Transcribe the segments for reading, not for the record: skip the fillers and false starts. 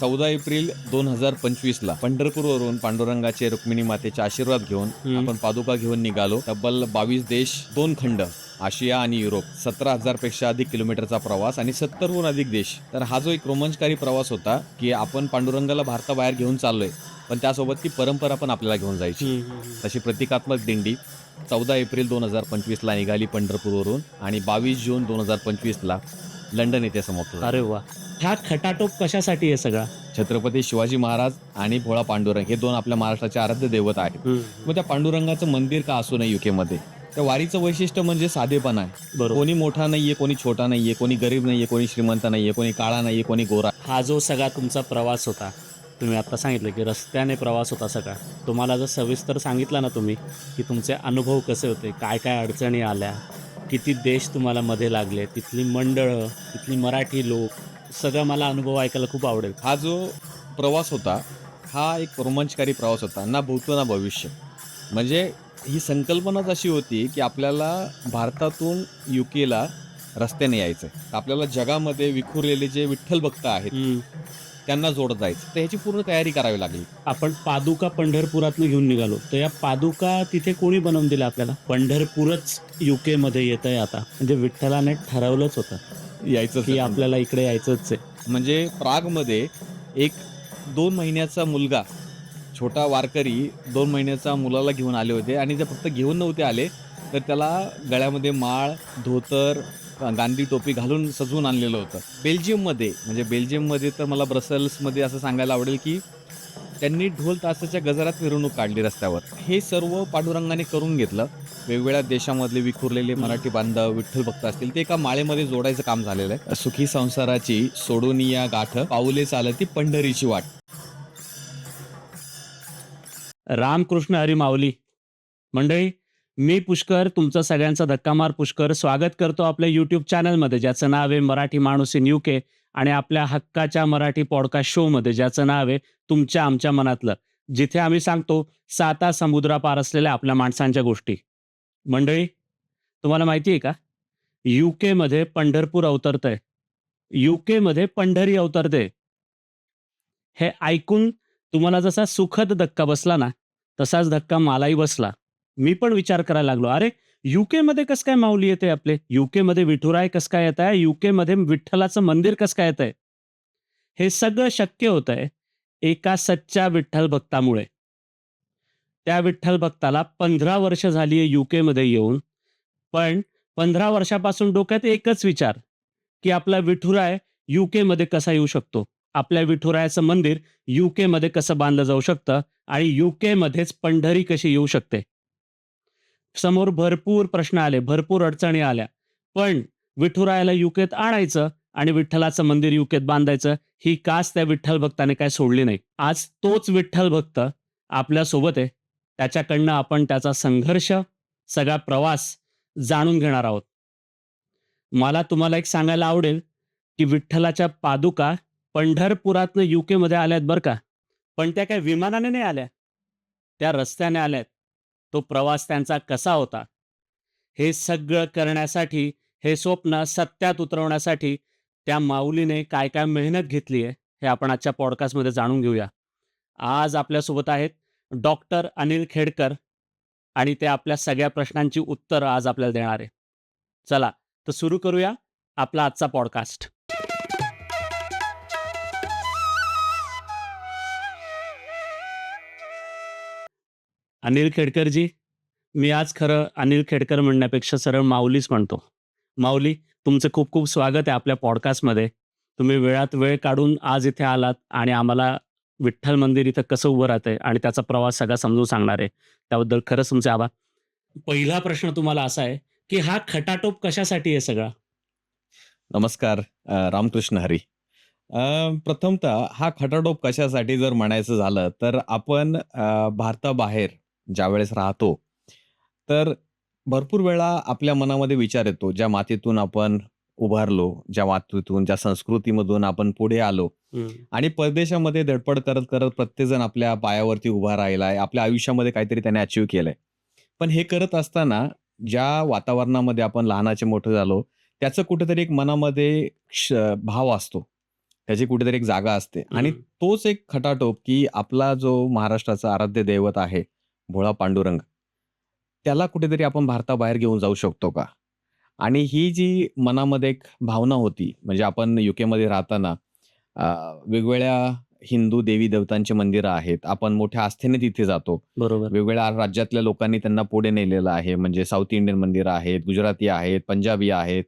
14 April 2025ला पंढरपूरवरून पांडुरंगाचे Rukmini मातेचे आशीर्वाद घेऊन आपण पादुका घेऊन निघालो. तब्बल 22 देश, 2 खंड, आशिया आणि युरोप, 17,000 पेक्षा अधिक किलोमीटरचा प्रवास आणि 70हून अधिक देश. तर हा जो एक रोमांचकारी प्रवास होता की आपण पांडुरंगाला भारताबाहेर घेऊन चाललोय, पण त्यासोबत ती परंपरा पण आपल्याला घेऊन जायची. तशी प्रतिकात्मक दिंडी 14 एप्रिल 2025ला निघाली पंढरपूरवरून आणि 22 जून 2025ला लंडन येथे समाप्त झाली. अरे वा, हा खटाटोप कशासाठी आहे सगळा? छत्रपती शिवाजी महाराज आणि भोळा पांडुरंग हे 2 आपल्या महाराष्ट्राचे आराध्य दैवत आहेत. मग त्या पांडुरंगाचं मंदिर का असू नये युकेमध्ये, त्या वारीचं वैशिष्ट्य म्हणजे साधेपणा आहे. बरोबर. कोणी मोठा नाहीये, कोणी छोटा नाहीये, कोणी गरीब नाहीये, कोणी श्रीमंत नाहीये, कोणी काळा नाहीये, कोणी गोरा. हा जो सगळा तुमचा प्रवास होता, तुम्ही आता सांगितलं की रस्त्याने प्रवास होता सगळा, तुम्हाला जर सविस्तर सांगितलं ना तुम्ही की तुमचे अनुभव कसे होते, काय काय अडचणी आल्या, किती देश तुम्हाला मध्ये लागले, तिथली मंडळं, तिथली मराठी लोक, सगळं मला अनुभव ऐकायला खूप आवडेल. हा जो प्रवास होता, हा एक रोमांचकारी प्रवास होता, ना भूतो ना भविष्य. म्हणजे ही संकल्पनाच अशी होती की आपल्याला भारतातून युकेला रस्त्याने यायचं. आपल्याला जगामध्ये विखुरलेले जे विठ्ठल भक्त आहेत त्यांना जोडत जायचं. तर ह्याची पूर्ण तयारी करावी लागली. आपण पादुका पंढरपुरातनं घेऊन निघालो, तर या पादुका तिथे कोणी बनवून दिल्या आपल्याला? पंढरपूरच युकेमध्ये येत आहे आता, म्हणजे विठ्ठलाने ठरवलंच होतं यायचं की आपल्याला इकडे यायचंच आहे. म्हणजे प्रागमध्ये एक 2 महिन्याचा मुलगा, छोटा वारकरी 2 महिन्याचा मुलाला घेऊन आले होते आणि ते फक्त घेऊन नव्हते आले, तर त्याला गळ्यामध्ये माळ, धोतर, गांधी टोपी घालून सजवून आणलेलं होतं. बेल्जियममध्ये तर मला ब्रसेल्समध्ये असं सांगायला आवडेल की त्यांनी ढोल ताशाच्या गजरात मिरवणूक काढली रस्त्यावर. हे सर्व पांडुरंगाने करून घेतलं. वेगवेगळ्या देशामधले विखुरलेले मराठी बांधव, विठ्ठल भक्त असतील, ते एका माळेमध्ये जोडायचं काम झालेलं आहे. सुखी संसाराची सोडून या गाठ, पाऊले चालती पंढरीची वाट. रामकृष्ण हरी माऊली. मंडळी, मी पुष्कर, तुमचं सगळ्यांचा धक्कामार पुष्कर स्वागत करतो आपल्या यूट्यूब चॅनलमध्ये, ज्याचं नाव आहे मराठी माणूस इन युके, आणि आपल्या हक्काच्या मराठी पॉडकास्ट शोमध्ये, ज्याचं नाव आहे तुमच्या आमच्या मनातलं, जिथे आम्ही सांगतो 7 समुद्रापार असलेल्या आपल्या माणसांच्या गोष्टी. मंडळी, तुम्हाला माहिती आहे का, युकेमध्ये पंढरपूर अवतरतंय, युकेमध्ये पंढरी अवतरते. हे ऐकून तुम्हाला जसा सुखद धक्का बसला ना, तसाच धक्का मलाही बसला. मी पण विचार करायला लागलो, अरे युकेमध्ये कसं काय माऊली येते आपले, युकेमध्ये विठुराय कसं काय येत आहे, युकेमध्ये विठ्ठलाचं मंदिर कसं काय येत आहे? हे सगळं शक्य होत आहे एका सच्च्या विठ्ठल भक्तामुळे. त्या विठ्ठल भक्ताला 15 वर्ष झाली आहे युकेमध्ये येऊन, पण 15 वर्षापासून डोक्यात एकच विचार की आपला विठुराय युकेमध्ये कसा येऊ शकतो, आपल्या विठुरायाचं मंदिर युकेमध्ये कसं बांधलं जाऊ शकतं आणि युकेमध्येच पंढरी कशी येऊ शकते. समोर भरपूर प्रश्न आले, भरपूर अडचणी आल्या, पण विठुरायाला युकेत आणायचं आणि विठ्ठलाचं मंदिर युकेत बांधायचं, ही कास त्या विठ्ठल भक्ताने काय सोडली नाही. आज तोच विठ्ठल भक्त आपल्या सोबत आहे. त्याच्याकडनं आपण त्याचा संघर्ष, सगळा प्रवास जाणून घेणार आहोत. मला तुम्हाला एक सांगायला आवडेल की विठ्ठलाच्या पादुका पंढरपुरातनं युकेमध्ये आल्यात बरं का, पण त्या काय विमानाने नाही आल्या, त्या रस्त्याने आल्यात. तो प्रवास त्यांचा कसा होता, हे सगळं करण्यासाठी, हे स्वप्न सत्यात उतरवण्यासाठी त्या माऊलीने काय काय मेहनत घेतली आहे, हे आपण आजच्या पॉडकास्टमध्ये जाणून घेऊया. आज आपल्यासोबत आहेत डॉक्टर अनिल खेडकर, आणि ते आपल्या सगळ्या प्रश्नांची उत्तरं आज आपल्याला देणार आहे. चला तर सुरू करूया आपला आजचा पॉडकास्ट. अनिल खेडकरजी, मी आज खरं अनिल खेडकर म्हणण्यापेक्षा सरळ माऊलीच म्हणतो. माऊली, तुमचं खूप खूप स्वागत आहे आपल्या पॉडकास्टमध्ये. तुम्ही वेळात वेळ काढून आज इथे आलात आणि आम्हाला विठ्ठल मंदिर इथं कसं उभं राहतंय आणि त्याचा प्रवास सगळा समजून सांगणार आहे, त्याबद्दल खरंच तुमचे आभार. पहिला प्रश्न तुम्हाला असा आहे की हा खटाटोप कशासाठी आहे सगळा? नमस्कार. रामकृष्ण हरी. प्रथमतः हा खटाटोप कशासाठी जर म्हणायचं झालं, तर आपण भारताबाहेर ज्यावेळेस राहतो, तर भरपूर वेळा आपल्या मनामध्ये विचार येतो, ज्या मातीतून आपण उभारलो, ज्या मातीतून, ज्या संस्कृतीमधून आपण पुढे आलो आणि परदेशामध्ये धडपड करत करत प्रत्येकजण आपल्या पायावरती उभा राहिलाय, आपल्या आयुष्यामध्ये काहीतरी त्याने अचीव्ह केलंय. पण हे करत असताना ज्या वातावरणामध्ये आपण लहानाचे मोठे झालो, त्याचं कुठेतरी एक मनामध्ये भाव असतो, त्याची कुठेतरी एक जागा असते आणि तोच एक खटाटोप, की आपला जो महाराष्ट्राचा आराध्य दैवत आहे, भोळा पांडुरंग, त्याला कुठेतरी आपण भारताबाहेर घेऊन जाऊ शकतो का? आणि ही जी मनामध्ये एक भावना होती, म्हणजे आपण यूकेमध्ये राहताना अ, वेगवेगळ्या हिंदू देवी-देवतांची मंदिरं आहेत. आपण मोठ्या आस्थेने तिथे जातो. बरोबर. वेगवेगळ्या राज्यातल्या लोकांनी त्यांना पुढे नेलेलं आहे. म्हणजे साउथ इंडियन मंदिरं आहेत, गुजराती आहेत, पंजाबी आहेत.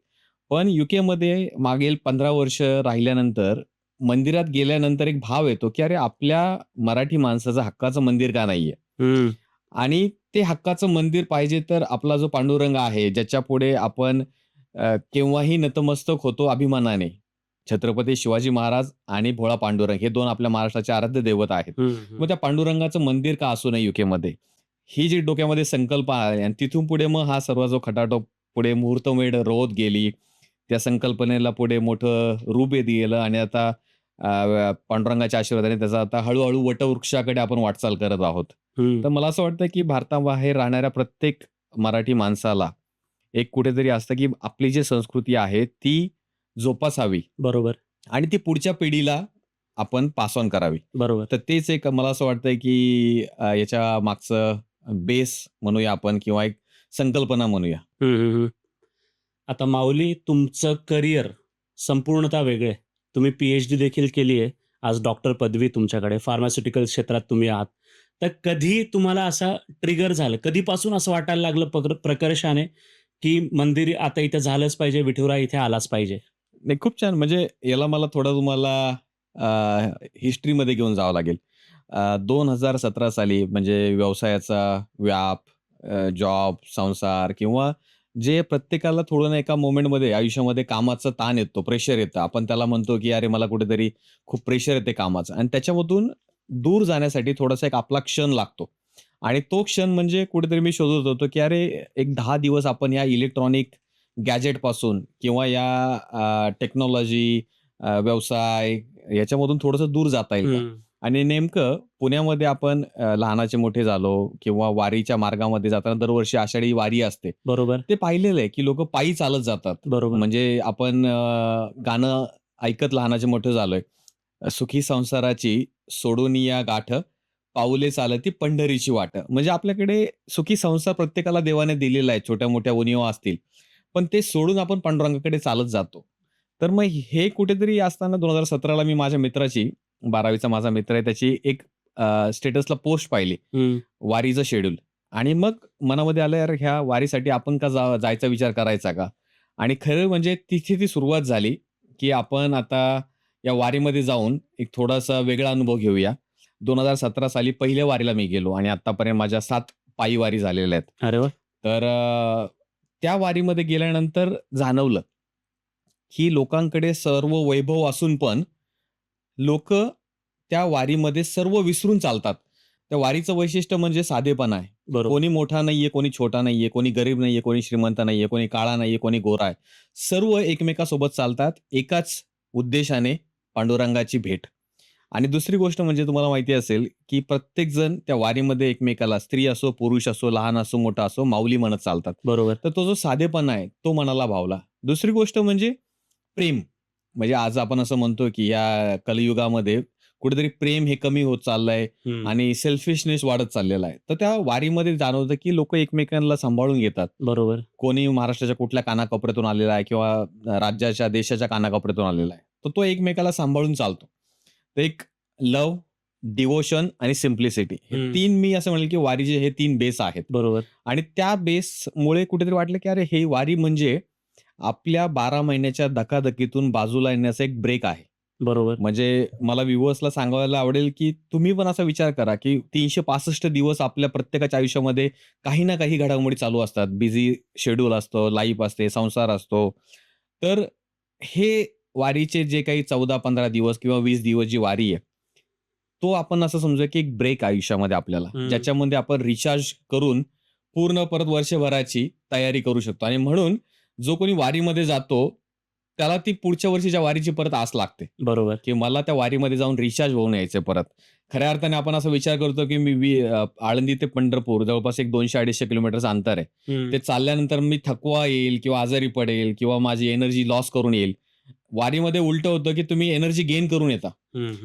पण यूकेमध्ये मागील 15 वर्ष राहिल्यानंतर, मंदिरात गेल्यानंतर एक भाव येतो, की अरे आपल्या मराठी माणसाचं हक्काचं मंदिर का नाहीये? हं. आणि ते हक्काचं मंदिर पाहिजे तर आपला जो पांडुरंग आहे, ज्याच्यापुढे आपण केव्हाही नतमस्तक होतो अभिमानाने. छत्रपती शिवाजी महाराज आणि भोळा पांडुरंग हे 2 आपल्या महाराष्ट्राचे आराध्य दैवत आहेत. हं, हं. मग त्या पांडुरंगाचं मंदिर का असू नये यूकेमध्ये? ही जी डोक्यामध्ये संकल्पना आली आणि तिथून पुढे मग हा सर्व जो खटाटोप पुढे मुहूर्तमेढ रोवत गेली. त्या संकल्पनेला पुढे मोठं रूप येत गेलं आणि आता पांडुरंगाच्या आशीर्वादाने त्याचा आता हळू वटवृक्षाकडे आपण वाटचाल करत आहोत. हं. तर मला असं वाटतं, की भारताबाहेर राहणाऱ्या प्रत्येक मराठी माणसाला एक कुठेतरी असतं, की आपली जी संस्कृती आहे ती जोपासावी बरोबर, आणि ती पुढच्या पिढीला आपण पास ऑन करावी. बरोबर. तर तेच एक मला असं वाटतंय, की याच्या मागचं बेस म्हणूया आपण किंवा एक संकल्पना म्हणूया. हं, हं, हं. आता माऊली तुमचं करिअर संपूर्णतः वेगळं आहे. तुम्ही पी-एच-डी देखील केली आहे. आज डॉक्टर पदवी तुमच्याकडे. फार्मास्युटिकल क्षेत्रात तुम्ही आहात. तर कधी तुम्हाला असा ट्रिगर झालं? कधीपासून असं वाटायला लागलं प्रकर्षाने, की मंदिर आता इथे झालंच पाहिजे, विठुराय इथे आलाच पाहिजे? नाही, खूप छान. म्हणजे याला मला थोडं तुम्हाला हिस्ट्रीमध्ये घेऊन जावं लागेल. 2017 साली म्हणजे व्यवसायाचा व्याप, जॉब, संसार किंवा जे प्रत्येकाला थोडं ना एका मोमेंटमध्ये आयुष्यामध्ये कामाचा ताण येतो, प्रेशर येतं. आपण त्याला म्हणतो, की "अरे, मला कुठेतरी खूप प्रेशर येते कामाचं" आणि त्याच्यामधून दूर जाण्यासाठी थोडासा एक आपला क्षण लागतो. आणि तो क्षण म्हणजे कुठेतरी मी शोधत होतो, की अरे, एक 10 दिवस आपण या इलेक्ट्रॉनिक गॅजेटपासून किंवा या टेक्नॉलॉजी, व्यवसाय याच्यामधून थोडंसं दूर जाता येईल का? हं. आणि नेमकं पुण्यामध्ये आपण लहानाचे मोठे झालो किंवा वारीच्या मार्गामध्ये जाताना दरवर्षी आषाढी वारी असते. बरोबर, ते पाहिलेलं आहे, की लोकं पायी चालत जातात. बरोबर. म्हणजे आपण गाणं ऐकत लहानाचे मोठे झालोय. सुखी संसाराची सोडून या गाठ, पाऊले चालती पंढरीची वाट. म्हणजे आपल्याकडे सुखी संसार प्रत्येकाला देवाने दिलेला आहे. छोट्या-मोठ्या उणिवा असतील. पण ते सोडून आपण पांडुरंगाकडे चालत जातो. तर मग हे कुठेतरी असताना 2017 ला मी माझ्या मित्राची 12वीचा माझा मित्र आहे त्याची एक स्टेटसला पोस्ट पाहिली. हं. वारीचं शेड्यूल आणि मग मनामध्ये आलं यार ह्या वारीसाठी आपण का जायचा विचार करायचा का? आणि खरं म्हणजे तिथे ती सुरुवात झाली, की आपण आता या वारीमध्ये जाऊन एक थोडासा वेगळा अनुभव घेऊया. 2017 साली पहिल्या वारीला मी गेलो आणि आत्तापर्यंत माझ्या 7 पायी वारी झालेल्या आहेत. अरे वाह! तर त्या वारीमध्ये गेल्यानंतर जाणवलं, की लोकांकडे सर्व वैभव असून पण लोकं त्या वारीमध्ये सर्व विसरून चालतात. त्या वारीचं वैशिष्ट्य म्हणजे साधेपणा आहे. बरोबर, कोणी मोठा नाहीये, कोणी छोटा नाहीये, कोणी गरीब नाहीये, कोणी श्रीमंत नाहीये, कोणी काळा नाहीये, कोणी गोरा आहे. सर्व एकमेकांसोबत चालतात एकाच उद्देशाने पांडुरंगाची भेट. आणि दुसरी गोष्ट म्हणजे तुम्हाला माहिती असेल, की प्रत्येकजण त्या वारीमध्ये एकमेकाला स्त्री असो, पुरुष असो, लहान असो, मोठा असो, माऊली म्हणत चालतात. बरोबर. तर तो जो साधेपणा आहे, तो मनाला भावला. दुसरी गोष्ट म्हणजे प्रेम. म्हणजे आज आपण असं म्हणतो, की या कलियुगामध्ये कुठेतरी प्रेम हे कमी होत चाललंय हं. आणि सेल्फिशनेस वाढत चाललेला आहे. तर त्या वारीमध्ये जाणवतं, की लोकं एकमेकांना सांभाळून घेतात. बरोबर. कोणी महाराष्ट्राच्या कुठल्या कानाकोपऱ्यातून आलेला आहे किंवा राज्याच्या, देशाच्या कानाकोपऱ्यातून आलेला आहे. तर तो एकमेकाला सांभाळून चालतो. तर एक लव्ह, डिव्होशन आणि सिम्प्लिसिटी हे हं. 3 मी असं म्हणेल, की वारीचे हे 3 बेस आहेत. बरोबर, आणि त्या बेसमुळे कुठेतरी वाटलं, की अरे हे वारी म्हणजे आपल्या 12 महिन्याच्या धकाधकीतून बाजूला येण्याचा एक ब्रेक आहे. बरोबर. म्हणजे मला व्ह्यूअर्सला सांगायला आवडेल, की तुम्ही पण असा विचार करा, की 365 दिवस आपल्या प्रत्येकाच्या आयुष्यामध्ये काही ना काही घडामोडी चालू असतात. बिझी शेड्यूल असतं, लाईफ असते, संसार असतो. तर हे वारीचे जे काही 14-15 दिवस किंवा 20 दिवस जी वारी आहे, तो आपण असं समजूया, की एक ब्रेक आयुष्यामध्ये आपल्याला, हं. ज्याच्यामध्ये आपण रिचार्ज करून पूर्ण परत वर्षभराची तयारी करू शकतो आणि म्हणून जो कोणी वारीमध्ये जातो, त्याला ती पुढच्या वर्षीच्या वारीची परत आस लागते. बरोबर. की मला त्या वारीमध्ये जाऊन रिचार्ज होऊन यायचंय परत. खऱ्या अर्थाने आपण असा विचार करतो, की आळंदी ते पंढरपूर जवळपास एक 200-250 किलोमीटरचं अंतर आहे. हं. ते चालल्यानंतर मी थकवा येईल किंवा आजारी पडेल किंवा माझी एनर्जी लॉस करून येईल. वारीमध्ये उलटं होतं, की तुम्ही एनर्जी गेन करून येता.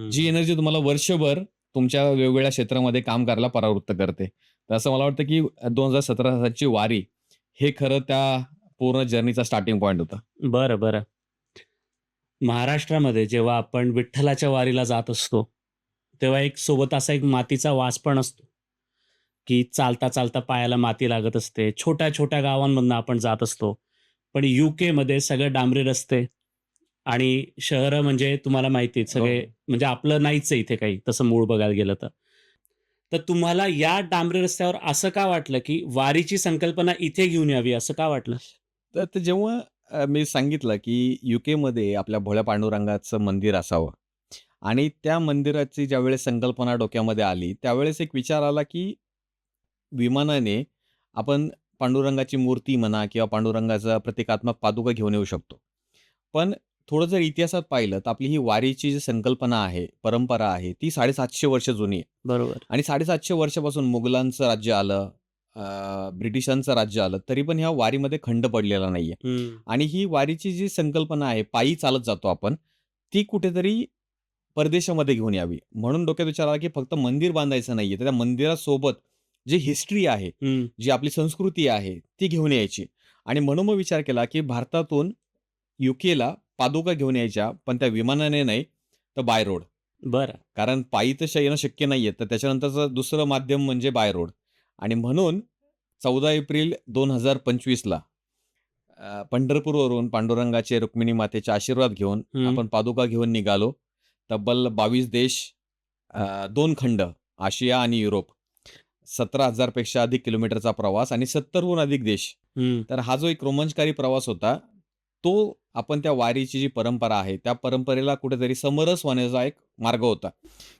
जी एनर्जी तुम्हाला वर्षभर तुमच्या वेगवेगळ्या क्षेत्रामध्ये काम करायला परावृत्त करते. तर असं मला वाटतं, की 2017 सालची वारी हे खरं त्या पूर्ण जर्नीचा स्टार्टिंग पॉइंट होता. बरं, बरं. महाराष्ट्रामध्ये जेव्हा आपण विठ्ठलाच्या वारीला जात असतो, तेव्हा एक सोबत असा एक मातीचा वास पण असतो, की चालता-चालता पायाला माती लागत असते. छोट्या-छोट्या गावांमधनं आपण जात असतो. पण यूकेमध्ये सगळे डांबरी रस्ते आणि शहरं म्हणजे तुम्हाला माहिती आहेत हो. सगळे म्हणजे आपलं नाहीच आहे इथे काही तसं मूळ बघायला गेलं तर. तर तुम्हाला या डांबरी रस्त्यावर असं का वाटलं, की वारीची संकल्पना इथे घेऊन यावी असं का वाटलं? तर ते जेव्हा मी सांगितलं, की यूकेमध्ये आपल्या भोळ्या पांडुरंगाचं मंदिर असावं आणि त्या मंदिराची ज्यावेळेस संकल्पना डोक्यामध्ये आली, त्यावेळेस एक विचार आला, की विमानाने आपण पांडुरंगाची मूर्ती म्हणा किंवा पांडुरंगाचा प्रतिकात्मक पादुका घेऊन येऊ शकतो. पण थोडं जर इतिहासात पाहिलं, तर आपली ही वारीची जी संकल्पना आहे, परंपरा आहे, ती 750 वर्ष जुनी आहे. बरोबर. आणि 750 वर्षापासून मुघलांचं राज्य आलं, ब्रिटिशांचं राज्य आलं, तरी पण ह्या वारीमध्ये खंड पडलेला नाहीये. हं. आणि ही वारीची जी संकल्पना आहे, पायी चालत जातो आपण, ती कुठेतरी परदेशामध्ये घेऊन यावी. म्हणून डोक्यात विचार आला, की फक्त मंदिर बांधायचं नाहीये, तर त्या मंदिरासोबत जी हिस्ट्री आहे, हं. जी आपली संस्कृती आहे, ती घेऊन यायची. आणि म्हणून मग विचार केला, की भारतातून यूकेला पादुका घेऊन यायच्या, पण त्या विमानाने नाही, तर बाय रोड. बरं. कारण पायी तर येणं शक्य नाहीये. तर त्याच्यानंतरचं दुसरं माध्यम म्हणजे बाय रोड. आणि म्हणून 14 एप्रिल 2025ला पंढरपूरवरून पांडुरंगाचे, रुक्मिणी मातेचे आशीर्वाद घेऊन हं. आपण पादुका घेऊन निघालो. तब्बल 22 देश, 2 खंड, आशिया आणि युरोप. 17,000 पेक्षा अधिक किलोमीटरचा प्रवास आणि 70हून अधिक देश. हं. तर हा जो एक रोमांचकारी प्रवास होता, तो आपण त्या वारीची जी परंपरा आहे, त्या परंपरेला कुठेतरी समरस होण्याचा एक मार्ग होता,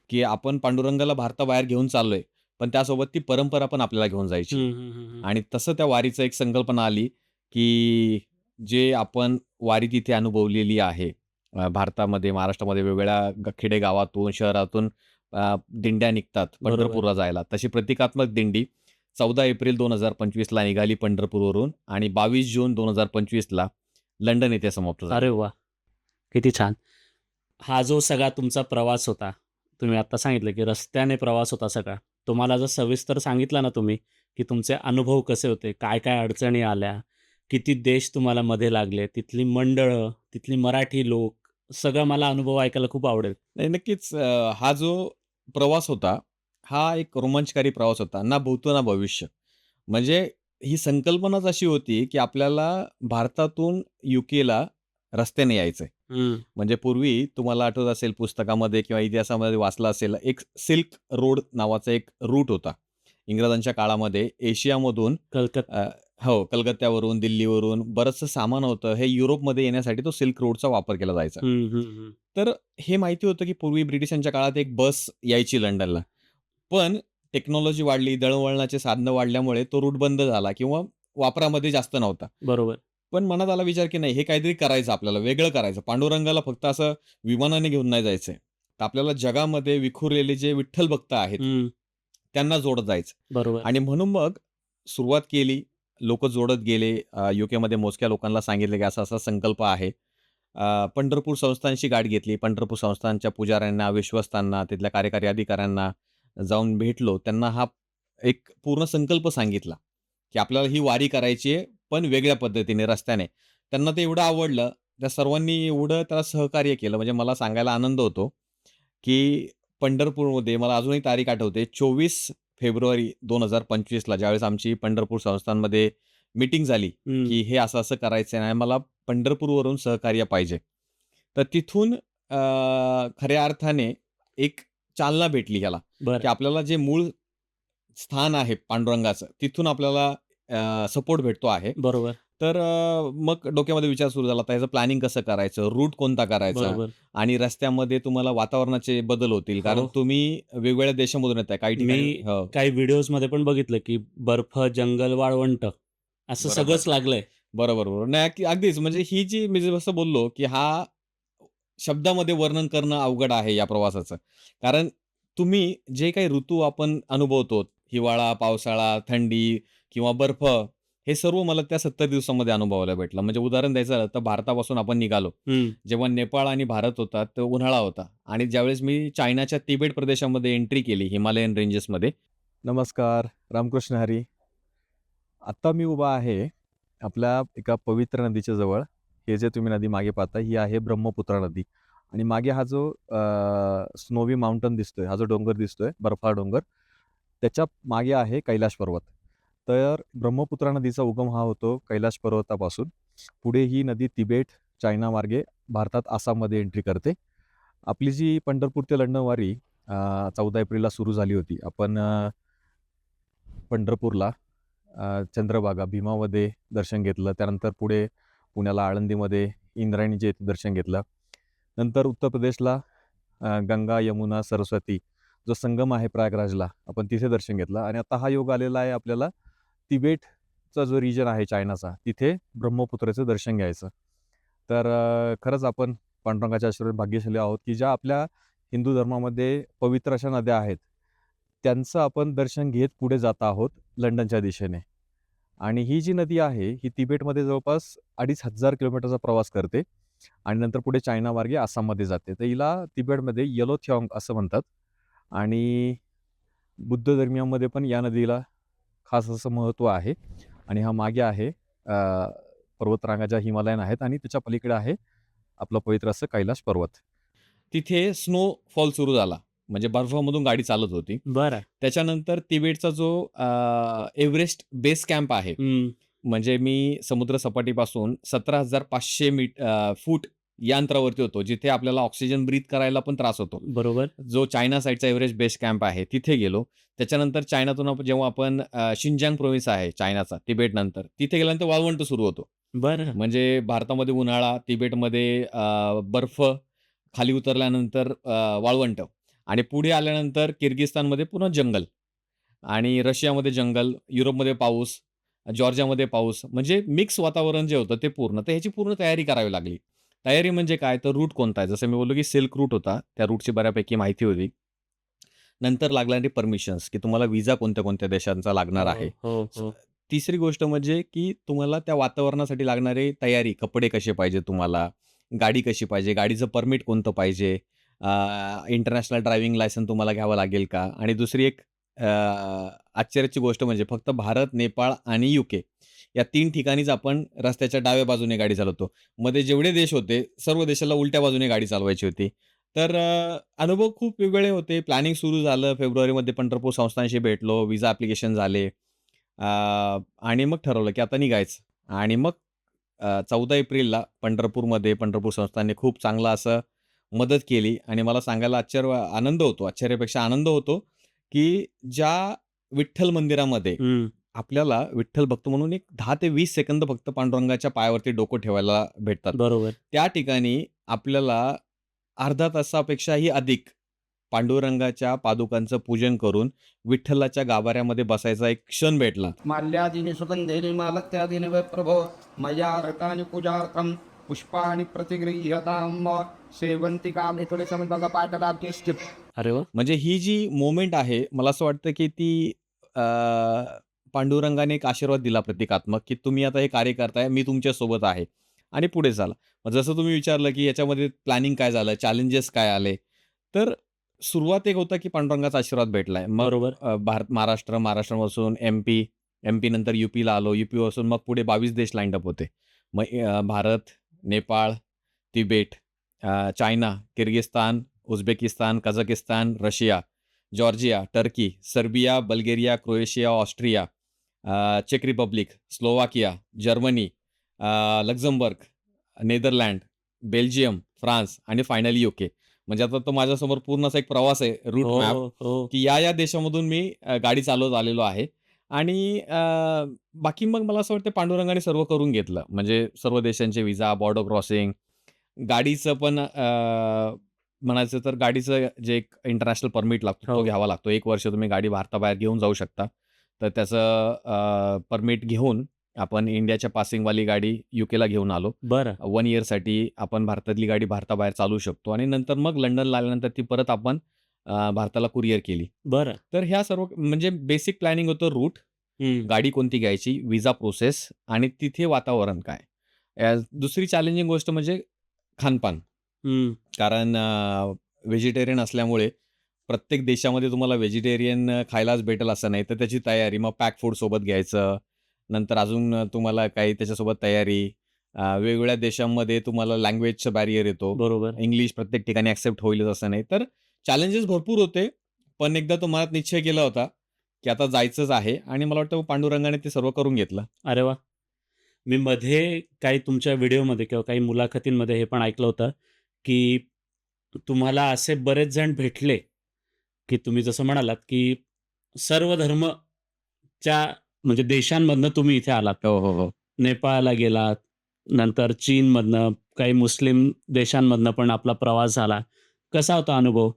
की आपण पांडुरंगाला भारताबाहेर घेऊन चाललोय, पण त्यासोबत ती परंपरा पण आपल्याला घेऊन जायची. हं, हं, हं, हं. आणि तसं त्या वारीचं एक संकल्पना आली, की जे आपण वारी तिथे अनुभवलेली आहे, भारतामध्ये, महाराष्ट्रामध्ये वेगवेगळ्या खेडेगावातून, शहरातून दिंड्या निघतात बरोबर. पंढरपूरला जायला. तशी प्रतिकात्मक दिंडी 14 एप्रिल 2025ला निघाली पंढरपूरवरून आणि 22 जून 2025ला लंडन येथे समाप्त झाली. अरे वाह! किती छान. हा जो सगळा तुमचा प्रवास होता, तुम्ही आत्ता सांगितलं, की रस्त्याने प्रवास होता सगळा. तुम्हाला जर सविस्तर सांगितला ना तुम्ही, की तुमचे अनुभव कसे होते, काय-काय अडचणी आल्या, किती देश तुम्हाला मध्ये लागले, तिथली मंडळं, तिथली मराठी लोक, सगळं मला अनुभव ऐकायला खूप आवडेल. नाही, नक्कीच हा जो प्रवास होता, हा एक रोमांचकारी प्रवास होता. ना भूतो ना भविष्य. म्हणजे ही संकल्पनाच अशी होती, की आपल्याला भारतातून यूकेला रस्त्याने यायचंय. हं. म्हणजे पूर्वी तुम्हाला आठवत असेल पुस्तकामध्ये किंवा इतिहासामध्ये वाचलं असेल, एक सिल्क रोड नावाचा एक रूट होता. इंग्रजांच्या काळामध्ये एशियामधून कलकत्ता. हो, कलकत्त्यावरून, दिल्लीवरून बरचसं सामान होतं. हे युरोपमध्ये येण्यासाठी तो सिल्क रोडचा वापर केला जायचा. हं, हं, हं. तर हे माहिती होतं, की पूर्वी ब्रिटिशांच्या काळात एक बस यायची लंडनला. पण टेक्नॉलॉजी वाढली, दळणवळणाची साधनं वाढल्यामुळे तो रूट बंद झाला किंवा वापरामध्ये जास्त नव्हता. बरोबर. पण मनात आला विचार, की नाही हे काहीतरी करायचं आपल्याला, वेगळं करायचं. पांडुरंगाला फक्त असं विमानाने घेऊन नाही जायचंय. तर आपल्याला जगामध्ये विखुरलेले जे विठ्ठल भक्त आहेत, हं. त्यांना जोडत जायचं. बरोबर. आणि म्हणून मग सुरुवात केली. लोकं जोडत गेले. यूकेमध्ये मोजक्या लोकांना सांगितलं, की असा-असा संकल्प आहे. पंढरपूर संस्थानशी गाठ घेतली. पंढरपूर संस्थानच्या पुजाऱ्यांना, विश्वस्तांना, तिथल्या कार्यकारी अधिकाऱ्यांना जाऊन भेटलो. त्यांना हा एक पूर्ण संकल्प सांगितला, की आपल्याला ही वारी करायची आहे, पण वेगळ्या पद्धतीने, रस्त्याने. त्यांना ते एवढं आवडलं. त्या सर्वांनी एवढं त्याला सहकार्य केलं. म्हणजे मला सांगायला आनंद होतो, की पंढरपूरमध्ये मला अजूनही तारीख आठवते 24 फेब्रुवारी 2025ला ज्यावेळेस आमची पंढरपूर संस्थानमध्ये मीटिंग झाली, हं. की हे असं-असं करायचं आहे आणि मला पंढरपूरवरून सहकार्य पाहिजे. तर तिथून खऱ्या अर्थाने एक चालना भेटली ह्याला, बरं. की आपल्याला जे मूळ स्थान आहे पांडुरंगाचं, तिथून आपल्याला सपोर्ट भेटतो आहे. बरोबर. तर मग डोक्यामध्ये विचार सुरू झाला, आता ह्याचं प्लॅनिंग कसं करायचं, रूट कोणता करायचा बरोबर. आणि रस्त्यामध्ये तुम्हाला वातावरणाचे बदल होतील. कारण हो. तुम्ही वेगवेगळ्या देशामधून येताय. काही मी ठिकाणी हो, काही व्हिडिओजमध्ये पण बघितलं, की बर्फ, जंगल, वाळवंट असं बरोबर. सगळंच लागलंय. बरोबर, बरोबर. नाही, अगदीच म्हणजे ही जी मी जसं बोललो, की हा शब्दामध्ये वर्णन करणं अवघड आहे या प्रवासाचं. कारण तुम्ही जे काही ऋतू आपण अनुभवतो, हिवाळा, पावसाळा, थंडी किंवा बर्फ, हे सर्व मला त्या 70 दिवसामध्ये अनुभवायला भेटलं. म्हणजे उदाहरण द्यायचं झालं तर भारतापासून आपण निघालो. हं. जेव्हा नेपाळ आणि भारत होता, तर उन्हाळा होता आणि ज्यावेळेस मी चायनाच्या तिबेट प्रदेशामध्ये एंट्री केली हिमालयन रेंजेसमध्ये. नमस्कार, रामकृष्ण हरी. आत्ता मी उभा आहे आपल्या एका पवित्र नदीच्या जवळ. हे जे तुम्ही नदी मागे पाहता ही आहे ब्रह्मपुत्रा नदी आणि मागे हा जो स्नोवी माउंटन दिसतोय, हा जो डोंगर दिसतोय, बर्फाळ डोंगर, त्याच्या मागे आहे कैलाश पर्वत. तर ब्रह्मपुत्रा नदीचा उगम हा होतो कैलाश पर्वतापासून. पुढे ही नदी तिबेट, चायना मार्गे भारतात आसाममध्ये एंट्री करते. आपली जी पंढरपूर ते लंडन वारी 14 एप्रिलला सुरू झाली होती. आपण पंढरपूरला चंद्रभागा, भीमामध्ये दर्शन घेतलं. त्यानंतर पुढे पुण्याला आळंदीमध्ये इंद्रायणीचे येथे दर्शन घेतलं. नंतर उत्तर प्रदेशला गंगा, यमुना, सरस्वती जो संगम आहे प्रयागराजला, आपण तिथे दर्शन घेतलं. आणि आता हा योग आलेला आहे आपल्याला तिबेटचा जो रिजन आहे चायनाचा, तिथे ब्रह्मपुत्रेचं दर्शन घ्यायचं. तर खरंच आपण पांडुरंगाच्या आशीर्वाद भाग्यशाली आहोत की ज्या आपल्या हिंदू धर्मामध्ये पवित्र अशा नद्या आहेत, त्यांचं आपण दर्शन घेत पुढे जात आहोत लंडनच्या दिशेने. आणि ही जी नदी आहे ही तिबेटमध्ये जवळपास 2500 किलोमीटरचा प्रवास करते आणि नंतर पुढे चायना मार्गे आसाममध्ये जाते. तर हिला तिबेटमध्ये येलोथ्यॉंग असं म्हणतात आणि बुद्ध धर्मियांमध्ये पण या नदीला खास असं महत्त्व आहे. आणि हा मागे आहे पर्वतरांगा ज्या हिमालयन आहेत आणि त्याच्या पलीकडे आहे आपलं पवित्र असं कैलाश पर्वत. तिथे स्नोफॉल सुरू झाला. म्हणजे बर्फामधून गाडी चालत होती. बरं. त्याच्यानंतर तिबेटचा जो एव्हरेस्ट बेस कॅम्प आहे, हं. म्हणजे मी समुद्र सपाटीपासून 17,500 फूट या अंतरावरती होतो, जिथे आपल्याला ऑक्सिजन ब्रीथ करायला पण त्रास होतो. बरोबर. जो चायना साईडचा एव्हरेस्ट बेस कॅम्प आहे, तिथे गेलो. त्याच्यानंतर चायनातून जेव्हा आपण शिनजांग प्रोव्हिन्स आहे चायनाचा, तिबेटनंतर, तिथे गेल्यानंतर वाळवंट सुरू होतो. बरं. म्हणजे भारतामध्ये उन्हाळा, तिबेटमध्ये बर्फ, खाली उतरल्यानंतर वाळवंट आणि पुढे आल्यानंतर किर्गिस्तानमध्ये पुन्हा जंगल आणि रशियामध्ये जंगल, युरोपमध्ये पाऊस, जॉर्जियामध्ये पाऊस, म्हणजे मिक्स वातावरण जे होतं ते पूर्ण. तर ह्याची पूर्ण तयारी करावी लागली. तयारी म्हणजे काय? तर रूट कोणता आहे? जसं मी बोललो की सिल्क रूट होता. त्या रूटची बऱ्यापैकी माहिती होती. नंतर लागणारे परमिशन्स, की तुम्हाला व्हिसा कोणत्या-कोणत्या देशांचा लागणार आहे. हो, हो. तिसरी गोष्ट म्हणजे की तुम्हाला त्या वातावरणासाठी लागणारी तयारी, कपडे कसे पाहिजे तुम्हाला, गाडी कशी पाहिजे, गाडीचं परमिट कोणतं पाहिजे, इंटरनॅशनल ड्रायव्हिंग लायसन्स तुम्हाला घ्यावं लागेल का? आणि दुसरी एक आश्चर्याची गोष्ट म्हणजे फक्त भारत, नेपाळ आणि यूके या 3 ठिकाणीच आपण रस्त्याच्या डाव्या बाजूने गाडी चालवतो. मध्ये जेवढे देश होते, सर्व देशाला उलट्या बाजूने गाडी चालवायची होती. तर अनुभव खूप वेगवेगळे होते. प्लॅनिंग सुरू झालं. फेब्रुवारीमध्ये पंढरपूर संस्थानशी भेटलो. व्हिसा ॲप्लिकेशन झाले. आणि मग ठरवलं की आता निघायचं. आणि मग 14 एप्रिलला पंढरपूरमध्ये पंढरपूर संस्थानने खूप चांगलं असं मदत केली आणि मला सांगायला आनंद होतो, आश्चर्यापेक्षा आनंद होतो, की ज्या विठ्ठल मंदिरामध्ये हं. आपल्याला विठ्ठल भक्त म्हणून एक 10 ते 20 सेकंद फक्त पांडुरंगाच्या पायावरती डोकं ठेवायला भेटतात. बरोबर. त्या ठिकाणी आपल्याला अर्धा तासापेक्षाही अधिक पांडुरंगाच्या पादुकांचं पूजन करून विठ्ठलाच्या गाभाऱ्यामध्ये बसायचा एक क्षण भेटला. माल्यादीनि सुगन्धेनि मालत्यादीनि वै प्रभो मया रतानि पूजार्थं पुष्पाणि प्रतिगृह्यतां सेवन्तिकां तुलसीमन्तकपाटलाभ्यश्च. अरे वाह! म्हणजे ही जी मोमेंट आहे, मला असं वाटतं की ती अ, पांडुरंगाने एक आशीर्वाद दिला प्रतिकात्मक, की तुम्ही आता हे कार्य करताय, मी तुमच्यासोबत आहे आणि पुढे चाला. मग जसं तुम्ही विचारलं, की याच्यामध्ये प्लॅनिंग काय झालं, चॅलेंजेस काय आले? तर सुरुवात एक होता, की पांडुरंगाचा आशीर्वाद भेटलाय. मग बरोबर. महाराष्ट्र, महाराष्ट्रापासून एम-पी, एम-पी नंतर यू-पीला आलो, यू-पीपासून मग पुढे 22 देश लाईन अप होते. मग Bharat, Nepal, Tibet, China, Kyrgyzstan, Uzbekistan, Kazakhstan, Russia, Georgia, Turkey, Serbia, Bulgaria, Croatia, Austria, चेक Republic, Slovakia, Germany, Luxembourg, Netherland, Belgium, France आणि फायनली यूके. म्हणजे आता तो माझ्यासमोर पूर्ण असा एक प्रवास आहे, रूट हो, मॅप, हो, हो. की या देशामधून मी गाडी चालवत आलेलो आहे. आणि बाकी मग मला असं वाटतं पांडुरंगाने सर्व करून घेतलं. म्हणजे सर्व देशांचे व्हिसा, बॉर्डर क्रॉसिंग, गाडीचं पण म्हणायचं तर गाडीचं जे एक इंटरनॅशनल परमिट लागतो, तो हो. घ्यावा लागतो. 1 वर्ष तुम्ही गाडी भारताबाहेर घेऊन जाऊ शकता. तर त्याचं परमिट घेऊन आपण इंडियाच्या पासिंगवाली गाडी यूकेला घेऊन आलो. बरं. 1 इयरसाठी आपण भारतातली गाडी भारताबाहेर चालवू शकतो आणि नंतर मग लंडनला आल्यानंतर ती परत आपण भारताला कुरिअर केली. बरं. तर ह्या सर्व म्हणजे बेसिक प्लॅनिंग होतं रूट गाडी कोणती घ्यायची, व्हिसा प्रोसेस आणि तिथे वातावरण काय. दुसरी चॅलेंजिंग गोष्ट म्हणजे खानपान. कारण व्हेजिटेरियन असल्यामुळे प्रत्येक देशामध्ये तुम्हाला व्हेजिटेरियन खायलाच भेटेल असं नाही. तर त्याची तयारी, मग पॅक फूड सोबत घ्यायचं. नंतर अजून तुम्हाला काही त्याच्यासोबत तयारी. वेगवेगळ्या देशांमध्ये तुम्हाला लँग्वेजचा बॅरियर येतो. बरोबर. इंग्लिश प्रत्येक ठिकाणी ॲक्सेप्ट होईलच असं नाही. तर चॅलेंजेस भरपूर होते. पण एकदा तो मनात निश्चय केला होता, की आता जायचंच आहे आणि मला वाटतं पांडुरंगाने ते सर्व करून घेतलं. अरे वाह! मी मध्ये काही तुमच्या व्हिडिओमध्ये किंवा काही मुलाखतींमध्ये हे पण ऐकलं होतं, की तुम्हाला असे बरेच जण भेटले, की तुम्ही जसं म्हणालात, की सर्व धर्मच्या म्हणजे देशांमधनं तुम्ही इथे आलात. हो, हो, हो. नेपाळला गेलात, नंतर चीनमधनं, काही मुस्लिम देशांमधनं पण आपला प्रवास झाला. कसा होता अनुभव?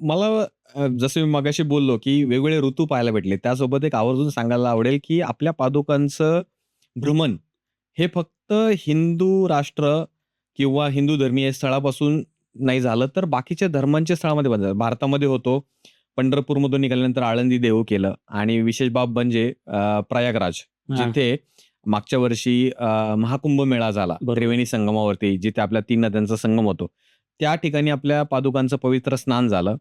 मला जसं मी मगाशी बोललो, की वेगवेगळे ऋतू पाहायला भेटले. त्यासोबत एक आवर्जून सांगायला आवडेल, की आपल्या पादुकांचं भ्रमण हे फक्त हिंदू राष्ट्र किंवा हिंदू धर्मीय स्थळापासून नाही झालं, तर बाकीच्या धर्मांच्या स्थळामध्ये पण झालं. भारतामध्ये होतो. पंढरपूरमधून निघाल्यानंतर आळंदी देहू केलं आणि विशेष बाब म्हणजे प्रयागराज, हां, जिथे मागच्या वर्षी महाकुंभ मेळा झाला. बरोबर. त्रिवेणी संगमावरती, जिथे आपल्या 3 नद्यांचा संगम होतो. त्या ठिकाणी आपल्या पादुकांचं पवित्र स्नान झालं.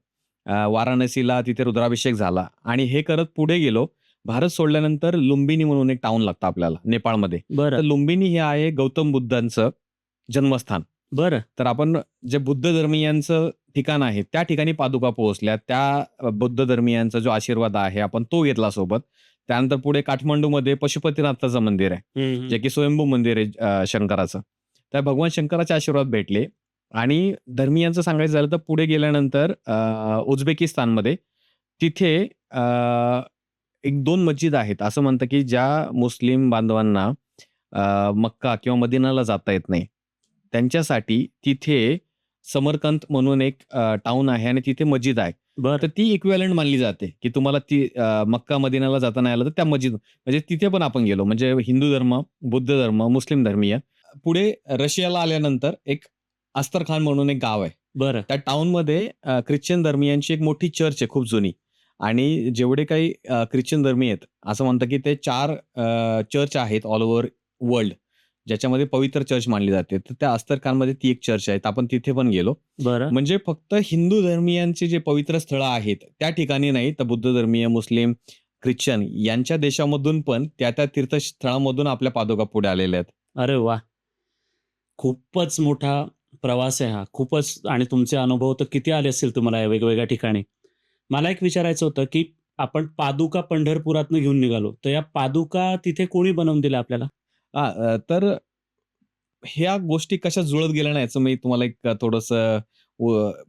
वाराणसीला तिथे रुद्राभिषेक झाला आणि हे करत पुढे गेलो. भारत सोडल्यानंतर लुंबिनी म्हणून एक टाउन लागतं आपल्याला नेपाळमध्ये. तर बरं, लुंबिनी हे आहे गौतम बुद्धांचं जन्मस्थान. बरं. तर आपण जे बुद्ध धर्मीयांचं ठिकाण आहे, त्या ठिकाणी पादुका पोहोचल्या. त्या बुद्ध धर्मीयांचा जो आशीर्वाद आहे, आपण तो घेतला सोबत. त्यानंतर पुढे काठमांडूमध्ये पशुपतीनाथाचं मंदिर आहे, हं, हं. जे की स्वयंभू मंदिर आहे शंकराचं. त्या भगवान शंकराचे आशीर्वाद भेटले आणि धर्मीयांचं सांगायचं झालं तर पुढे गेल्यानंतर उझबेकिस्तानमध्ये तिथे एक 2 मस्जिद आहेत. असं म्हणतं की ज्या मुस्लिम बांधवांना मक्का किंवा मदिनाला जाता येत नाही, त्यांच्यासाठी तिथे समरकंद म्हणून एक टाउन आहे आणि तिथे मस्जिद आहे. बरं. तर ती इक्विव्हॅलंट मानली जाते, की तुम्हाला ती मक्का, मदिनाला जाता नाही आलं तर त्या मस्जिद म्हणजे तिथे पण आपण गेलो. म्हणजे हिंदू धर्म, बुद्ध धर्म, मुस्लिम धर्मीय. पुढे रशियाला आल्यानंतर एक अस्तरखान म्हणून एक गाव आहे. बरं. त्या टाउनमध्ये ख्रिश्चन धर्मीयांची एक मोठी चर्च आहे खूप जुनी आणि जेवढे काही ख्रिश्चन धर्मीय आहेत, असं म्हणतात की ते 4 चर्च आहेत ऑल ओव्हर वर्ल्ड, ज्याच्यामध्ये पवित्र चर्च मानली जाते. तर त्या अस्तरखानमध्ये ती एक चर्च आहे. तर आपण तिथे पण गेलो. बरं. म्हणजे फक्त हिंदू धर्मीयांची जे पवित्र स्थळं आहेत, त्या ठिकाणी नाही, तर बुद्ध धर्मीय, मुस्लिम, ख्रिश्चन यांच्या देशामधून पण त्या तीर्थस्थळांमधून आपल्या पादुका पुढे आलेल्या आहेत. अरे वाह! खूपच मोठा प्रवास आहे हा. खूपच आणि तुमचे अनुभव तर किती आले असतील तुम्हाला या वेगवेगळ्या ठिकाणी. मला एक विचारायचं होतं, की आपण पादुका पंढरपुरातनं घेऊन निघालो. तर या पादुका तिथे कोणी बनवून दिल्या आपल्याला? तर ह्या गोष्टी कशा जुळत गेल्या ना, याचं मी तुम्हाला एक थोडंसं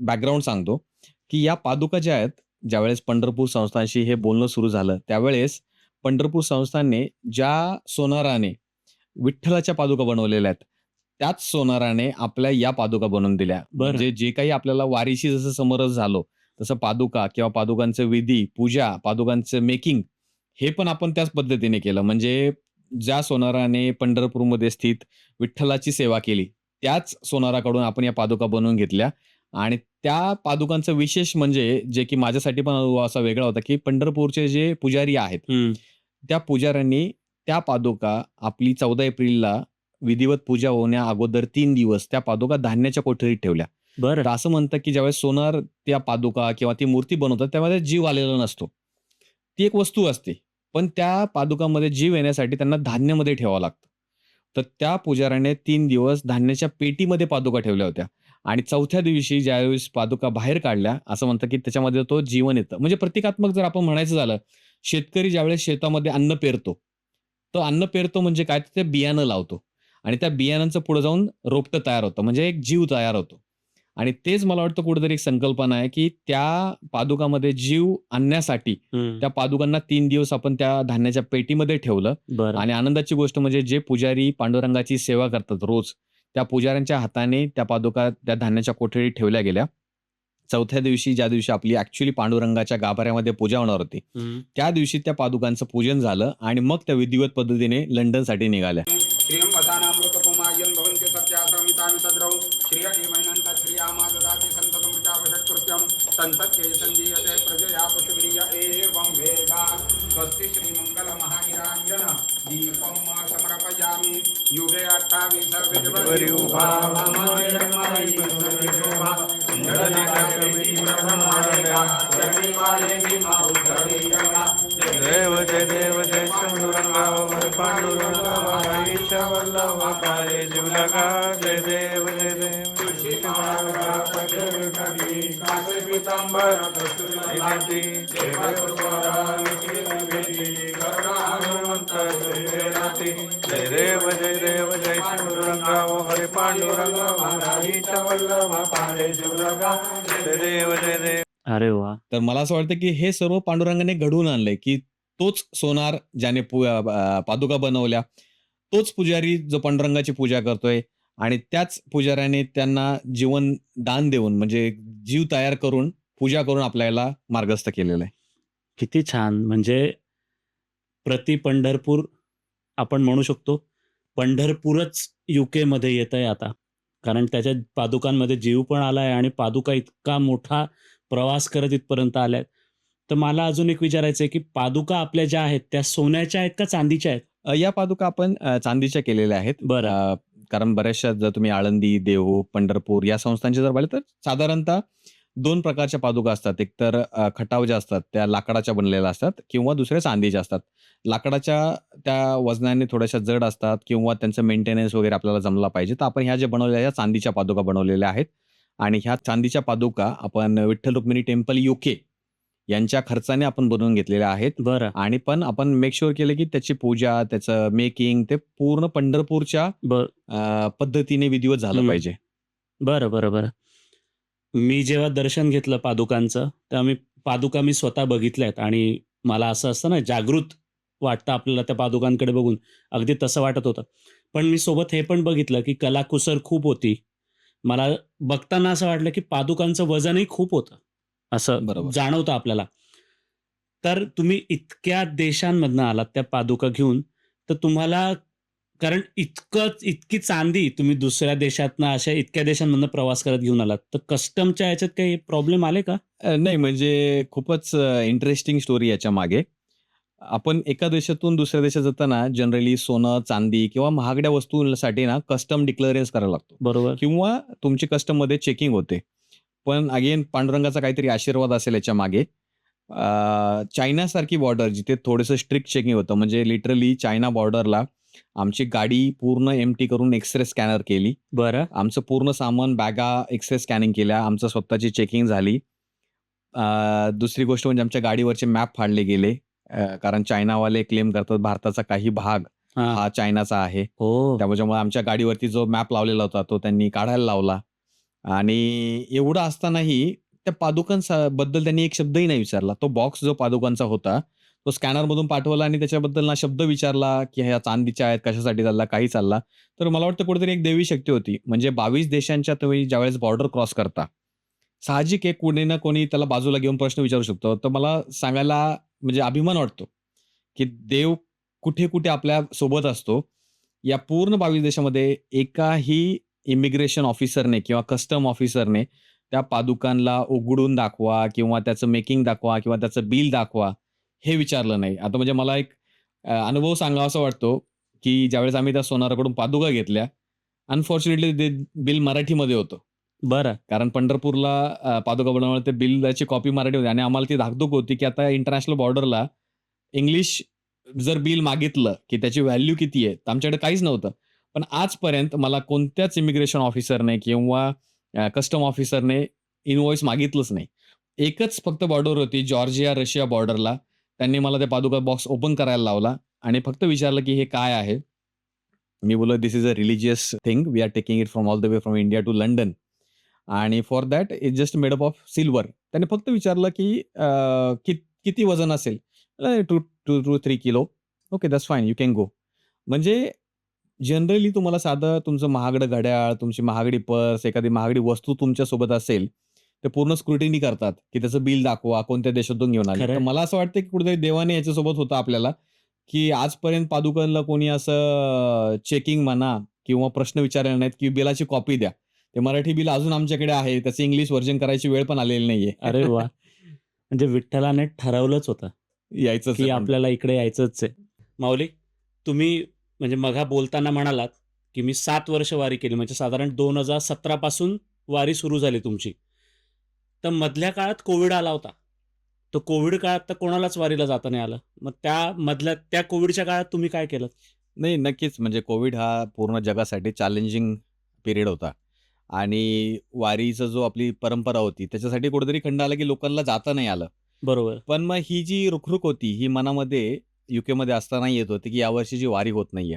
बॅकग्राऊंड सांगतो, की या पादुका ज्या आहेत, ज्यावेळेस पंढरपूर संस्थानशी हे बोलणं सुरू झालं, त्यावेळेस पंढरपूर संस्थानने ज्या सोनाराने विठ्ठलाच्या पादुका बनवलेल्या आहेत, त्याच सोनाराने आपल्या या पादुका बनवून दिल्या. बरं. म्हणजे जे काही आपल्याला वारीशी जसं समरस झालो, तसं पादुका किंवा पादुकांचं विधी, पूजा, पादुकांचं मेकिंग हे पण आपण त्याच पद्धतीने केलं. म्हणजे ज्या सोनाराने पंढरपूरमध्ये स्थित विठ्ठलाची सेवा केली, त्याच सोनाराकडून आपण या पादुका बनवून घेतल्या आणि त्या पादुकांचं विशेष म्हणजे जे की माझ्यासाठी पण अनुभव असा वेगळा होता, की पंढरपूरचे जे पुजारी आहेत, हं. त्या पुजाऱ्यांनी त्या पादुका आपली 14 एप्रिलला विधिवत पूजा होण्या अगोदर 3 दिवस त्या पादुका धान्याच्या कोठडीत ठेवल्या. बरं. तर असं म्हणतात, की ज्यावेळेस सोनार त्या पादुका किंवा ती मूर्ती बनवतात, त्यामध्ये जीव आलेला नसतो. ती एक वस्तू असते. पण त्या पादुकामध्ये जीव येण्यासाठी त्यांना धान्यामध्ये ठेवावं लागतं. तर त्या पुजाऱ्याने 3 दिवस धान्याच्या पेटीमध्ये पादुका ठेवल्या होत्या आणि 4थ्या दिवशी ज्यावेळेस पादुका बाहेर काढल्या, असं म्हणतात, की त्याच्यामध्ये तो जीवन येतं. म्हणजे प्रतिकात्मक जर आपण म्हणायचं झालं, शेतकरी ज्यावेळेस शेतामध्ये अन्न पेरतो, तो अन्न पेरतो म्हणजे काय? तर ते बियाणं लावतो आणि त्या बियाणांचं पुढे जाऊन रोपटं तयार होतं. म्हणजे एक जीव तयार होतो. आणि तेच मला वाटतं कुठेतरी एक संकल्पना आहे, की त्या पादुकामध्ये जीव आणण्यासाठी हं. त्या पादुकांना 3 दिवस आपण त्या धान्याच्या पेटीमध्ये ठेवलं बरं. आणि आनंदाची गोष्ट म्हणजे जे पुजारी पांडुरंगाची सेवा करतात रोज, त्या पुजाऱ्यांच्या हाताने त्या पादुका त्या धान्याच्या कोठडीत ठेवल्या गेल्या. 4थ्या दिवशी ज्या दिवशी आपली ॲक्चुअली पांडुरंगाच्या गाभाऱ्यामध्ये पूजा होणार होती, हं. त्या दिवशी त्या पादुकांचं पूजन झालं आणि मग त्या विधिवत पद्धतीने लंडनसाठी निघाल्या. श्रियं वदानामृततोमायं भवन्ति सत्यासमितानि तद्रौ श्रिय एवैनन्त श्रियामाददाति सन्ततमृचावषट्कृत्यं सन्तत्यै सञ्जीयते प्रजया पशुप्रिय एवं वेदा स्वस्ति श्री मंगल महानिरांजन दीपम समर्पयामि युगे 28 देव जय पांडुरंगा पांडुरंगा वल्लभा काळे जीवलगा जय देव जय पांडुरंगा हरे पांडुरंगा वल्लभा काळे जीवलगा जय देव अरे वा. तर मला असं वाटतं की हे सर्व पांडुरंगाने घडवून आणलंय, की तोच सोनार ज्याने पादुका बनवल्या, तोच पुजारी जो पांडुरंगाची पूजा करतोय आणि त्याच पुजाऱ्याने त्यांना जीवन दान देऊन म्हणजे जीव तयार करून पूजा करून आपल्याला मार्गस्थ केलेलं आहे. किती छान. म्हणजे प्रति पंढरपूर आपण म्हणू शकतो. पंढरपूरच UK मध्ये येतंय आता. कारण त्याच्या पादुकांमध्ये जीव पण आलाय आणि पादुका इतका मोठा प्रवास करत इथपर्यंत आल्यात. तर मला अजून एक विचारायचं आहे, की पादुका आपल्या ज्या आहेत त्या सोन्याच्या आहेत का चांदीच्या आहेत? या पादुका आपण चांदीच्या केलेल्या आहेत. बरं. कारण बऱ्याचशा जर तुम्ही आळंदी, देहू, पंढरपूर या संस्थांचे जर पाहिले तर साधारणतः 2 प्रकारच्या पादुका असतात. एक तर खटाव ज्या असतात त्या लाकडाच्या बनलेल्या असतात किंवा दुसऱ्या चांदीच्या असतात. लाकडाच्या त्या वजनाने थोड्याशा जड असतात किंवा त्यांचं मेंटेनन्स वगैरे आपल्याला जमला पाहिजे. तर आपण ह्या ज्या बनवलेल्या चांदीच्या पादुका बनवलेल्या आहेत आणि ह्या चांदीच्या पादुका आपण विठ्ठल रुक्मिणी टेम्पल UK यांच्या खर्चाने आपण बनवून घेतलेल्या आहेत. बरं. आणि पण आपण मेक शुअर केलं की त्याची पूजा, त्याचं मेकिंग ते पूर्ण पंढरपूरच्या पद्धतीने विधिवत झालं पाहिजे. बरं. मी जेव्हा दर्शन घेतलं पादुकांचं, तेव्हा पादुका मी स्वतः बघितल्यात आणि मला असं असतं ना, जागृत वाटतं आपल्याला त्या पादुकांकडे बघून. अगदी तसं वाटत होतं. पण मी सोबत हे पण बघितलं की कलाकुसर खूप होती. मला बघताना असं वाटलं की पादुकांचं वजनही खूप होतं. असं बरोबर. जाणवतं आपल्याला. तर तुम्ही इतक्या देशांमधनं आलात त्या पादुका घेऊन, तर तुम्हाला कारण इतकी चांदी तुम्ही दुसऱ्या देशातनं अशा इतक्या देशांमधनं प्रवास करत घेऊन आलात, तर कस्टमच्या ह्याच्यात काही प्रॉब्लेम आले का? नाही म्हणजे खूपच इंटरेस्टिंग स्टोरी याच्या मागे. आपण एका देशातून दुसऱ्या देशात जाताना जनरली सोनं, चांदी किंवा महागड्या वस्तूंसाठी ना कस्टम डिक्लेअरन्स करायला लागतो बरोबर. किंवा तुमची कस्टममध्ये चेकिंग होते. पण अगेन पांडुरंगाचा काहीतरी आशीर्वाद असेल याच्या मागे. चायनासारखी बॉर्डर जिथे थोडंसं स्ट्रिक्ट चेकिंग होतं म्हणजे लिटरली चायना बॉर्डरला आमची गाडी पूर्ण एम्प्टी करून एक्स-रे स्कॅनर केली. बरं. आमचं पूर्ण सामान, बॅगा एक्स-रे स्कॅनिंग केल्या. आमचं स्वतःची चेकिंग झाली. दुसरी गोष्ट म्हणजे आमच्या गाडीवरचे मॅप फाडले गेले. कारण चायनावाले क्लेम करतात भारताचा काही भाग हा चायनाचा आहे. हो. त्यामुळे आमच्या गाडीवरती जो मॅप लावलेला होता तो त्यांनी काढायला लावला. आणि एवढं असतानाही त्या पादुकांबद्दल त्यांनी एक शब्दही नाही विचारला. तो बॉक्स जो पादुकांचा होता तो स्कॅनरमधून पाठवला आणि त्याच्याबद्दल ना शब्द विचारला की ह्या चांदीच्या आहेत, कशासाठी चालला, काही चालला. तर मला वाटतं कुठेतरी एक देवी शक्ती होती. म्हणजे 22 देशांच्या तुम्ही ज्यावेळेस बॉर्डर क्रॉस करता, साहजिक आहे कोणी ना कोणी त्याला बाजूला घेऊन प्रश्न विचारू शकतो. तर मला सांगायला म्हणजे अभिमान वाटतो की देव कुठे-कुठे आपल्या सोबत असतो. या पूर्ण 22 देशामध्ये एकाही इमिग्रेशन ऑफिसरने किंवा कस्टम ऑफिसरने त्या पादुकांना उघडून दाखवा किंवा त्याचं मेकिंग दाखवा किंवा त्याचं बिल दाखवा हे विचारलं नाही. आता म्हणजे मला एक अनुभव सांगावासा वाटतो की ज्यावेळेस आम्ही त्या सोनाराकडून पादुका घेतल्या, अनफॉर्च्युनेटली ते बिल मराठीमध्ये होतं. बरं. कारण पंढरपूरला पादुका बनवण्याला ते बिलची कॉपी मराठी होती आणि आम्हाला ती धाकधूक होती की आता इंटरनॅशनल बॉर्डरला इंग्लिश जर बिल मागितलं की त्याची व्हॅल्यू किती आहे, तर आमच्याकडे काहीच नव्हतं. पण आजपर्यंत मला कोणत्याच इमिग्रेशन ऑफिसरने किंवा कस्टम ऑफिसरने इनव्हॉइस मागितलंच नाही. एकच फक्त बॉर्डर होती जॉर्जिया रशिया बॉर्डरला. त्यांनी मला ते पादुका बॉक्स ओपन करायला लावला आणि फक्त विचारलं की हे काय आहे? मी बोललो, "this is a religious thing. We are taking it from all the way from India to London आणि for that it's just made up of silver." त्याने फक्त विचारलं की किती वजन असेल? 2 to 3 kilo. Okay, that's fine. You can go. म्हणजे generally तुम्हाला साधं तुमचं महागडं घड्याळ, तुमची महागडी पर्स, एखादी महागडी वस्तू तुमच्यासोबत असेल, ते पूर्ण स्क्रुटिनी करतात की त्याचं बिल दाखवा, कोणत्या देशातून घेऊन आले. तर मला असं वाटतं की कुठेतरी देवाने याच्यासोबत होतं आपल्याला की आजपर्यंत पादुकांना कोणी असं चेकिंग म्हणा किंवा प्रश्न विचारले नाहीत की बिलाची कॉपी द्या. ते मराठी बिल अजून आमच्याकडे आहे. त्याचं इंग्लिश व्हर्जन करायची वेळ पण आलेली नाहीये. अरे वाह! म्हणजे विठ्ठलाने ठरवलंच होतं यायचंच की आहे पण. आपल्याला इकडे यायचंच आहे. माऊली, तुम्ही म्हणजे मघा बोलताना म्हणालात, की मी 7 वर्ष वारी केली म्हणजे साधारण 2017 पासून वारी सुरू झाली तुमची. तर मधल्या काळात कोविड आला होता. तर कोविड काळात तर कोणालाच वारीला जाता नाही आलं. मग त्या कोविडच्या काळात तुम्ही काय केलंत? नाही, नक्कीच. म्हणजे कोविड हा पूर्ण जगासाठी चॅलेंजिंग पिरियड होता आणि वारीचा जो आपली परंपरा होती, त्याच्यासाठी कुठेतरी खंड आला, की लोकांना जाता नाही आलं. बरोबर. पण मग ही जी रुखरुख होती, ही मनामध्ये यूकेमध्ये असताना येत होती, की यावर्षीची वारी होत नाहीये.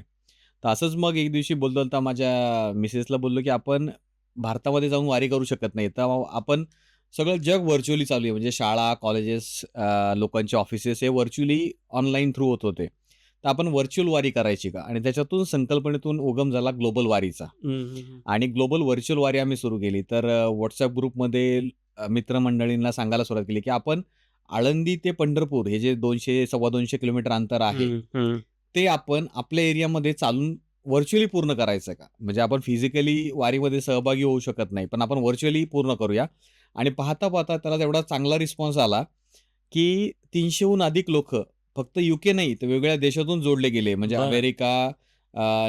तर असंच मग एक दिवशी बोलता-बोलता माझ्या मिसेसला बोललो, की आपण भारतामध्ये जाऊन वारी करू शकत नाही. तर आपण सगळं जग व्हर्चुअली चालू आहे. म्हणजे शाळा, कॉलेजेस, लोकांचे ऑफिसेस हे व्हर्चुअली ऑनलाईन थ्रू होत होते. तर आपण व्हर्चुअल वारी करायची का? आणि त्याच्यातून संकल्पनेतून उगम झाला ग्लोबल वारीचा. हं, हं, हं. आणि ग्लोबल व्हर्चुअल वारी आम्ही सुरू केली. तर WhatsApp ग्रुपमध्ये मित्रमंडळींना सांगायला सुरुवात केली, की आपण आळंदी ते पंढरपूर हे जे 200 250 किलोमीटर अंतर आहे, हं, हं. ते आपण आपल्या एरियामध्ये चालून व्हर्चुअली पूर्ण करायचं का? म्हणजे आपण फिजिकली वारीमध्ये सहभागी होऊ शकत नाही, पण आपण व्हर्चुअली पूर्ण करूया. आणि पाहता-पाहता त्याला तेवढा चांगला रिस्पॉन्स आला, की 300हून अधिक लोकं फक्त यूके नाही, तर वेगवेगळ्या देशातून जोडले गेले. म्हणजे बरं. America,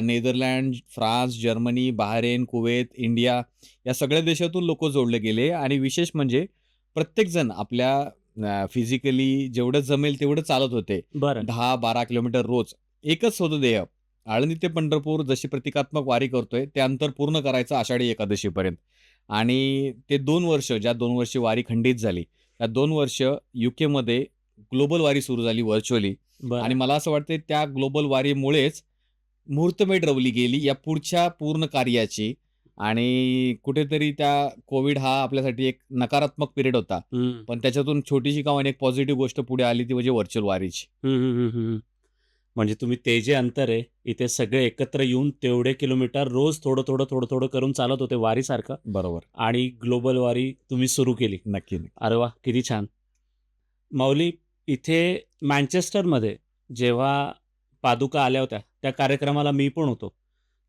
Netherland, France, Germany, Bahrain, Kuwait, India या सगळ्या देशातून लोकं जोडले गेले आणि विशेष म्हणजे प्रत्येकजण आपल्या फिजिकली जेवढं जमेल तेवढं चालत होते. बरं. 10-12 किलोमीटर रोज. एकच होतं ध्येय. आळंदी ते पंढरपूर जशी प्रतिकात्मक वारी करतोय, ते अंतर पूर्ण करायचं आषाढी एकादशीपर्यंत. आणि ते 2 वर्ष, ज्या 2 वर्षी वारी खंडित झाली, त्या 2 वर्ष यूकेमध्ये ग्लोबल वारी सुरू झाली व्हर्चुअली. आणि बरं. मला असं वाटतंय त्या ग्लोबल वारीमुळेच मुहूर्तमेढ रवली गेली या पुढच्या पूर्ण कार्याची. आणि कुठेतरी त्या कोविड हा आपल्यासाठी एक नकारात्मक पिरियड होता. हं. पण त्याच्यातून छोटीशी का होईना एक पॉझिटिव्ह गोष्ट पुढे आली ती म्हणजे व्हर्चुअल वारीची. हं, हं, हं, हं, हं. म्हणजे तुम्ही ते जे अंतर आहे, इथे सगळे एकत्र येऊन तेवढे किलोमीटर रोज थोडं-थोडं, थोडं-थोडं करून चालत होते वारीसारखं बरोबर. आणि ग्लोबल वारी तुम्ही सुरू केली. नक्की, नक्की. अरे वाह! किती छान. माऊली, इथे मँचेस्टरमध्ये जेव्हा पादुका आल्या होत्या, त्या कार्यक्रमाला मी पण होतो.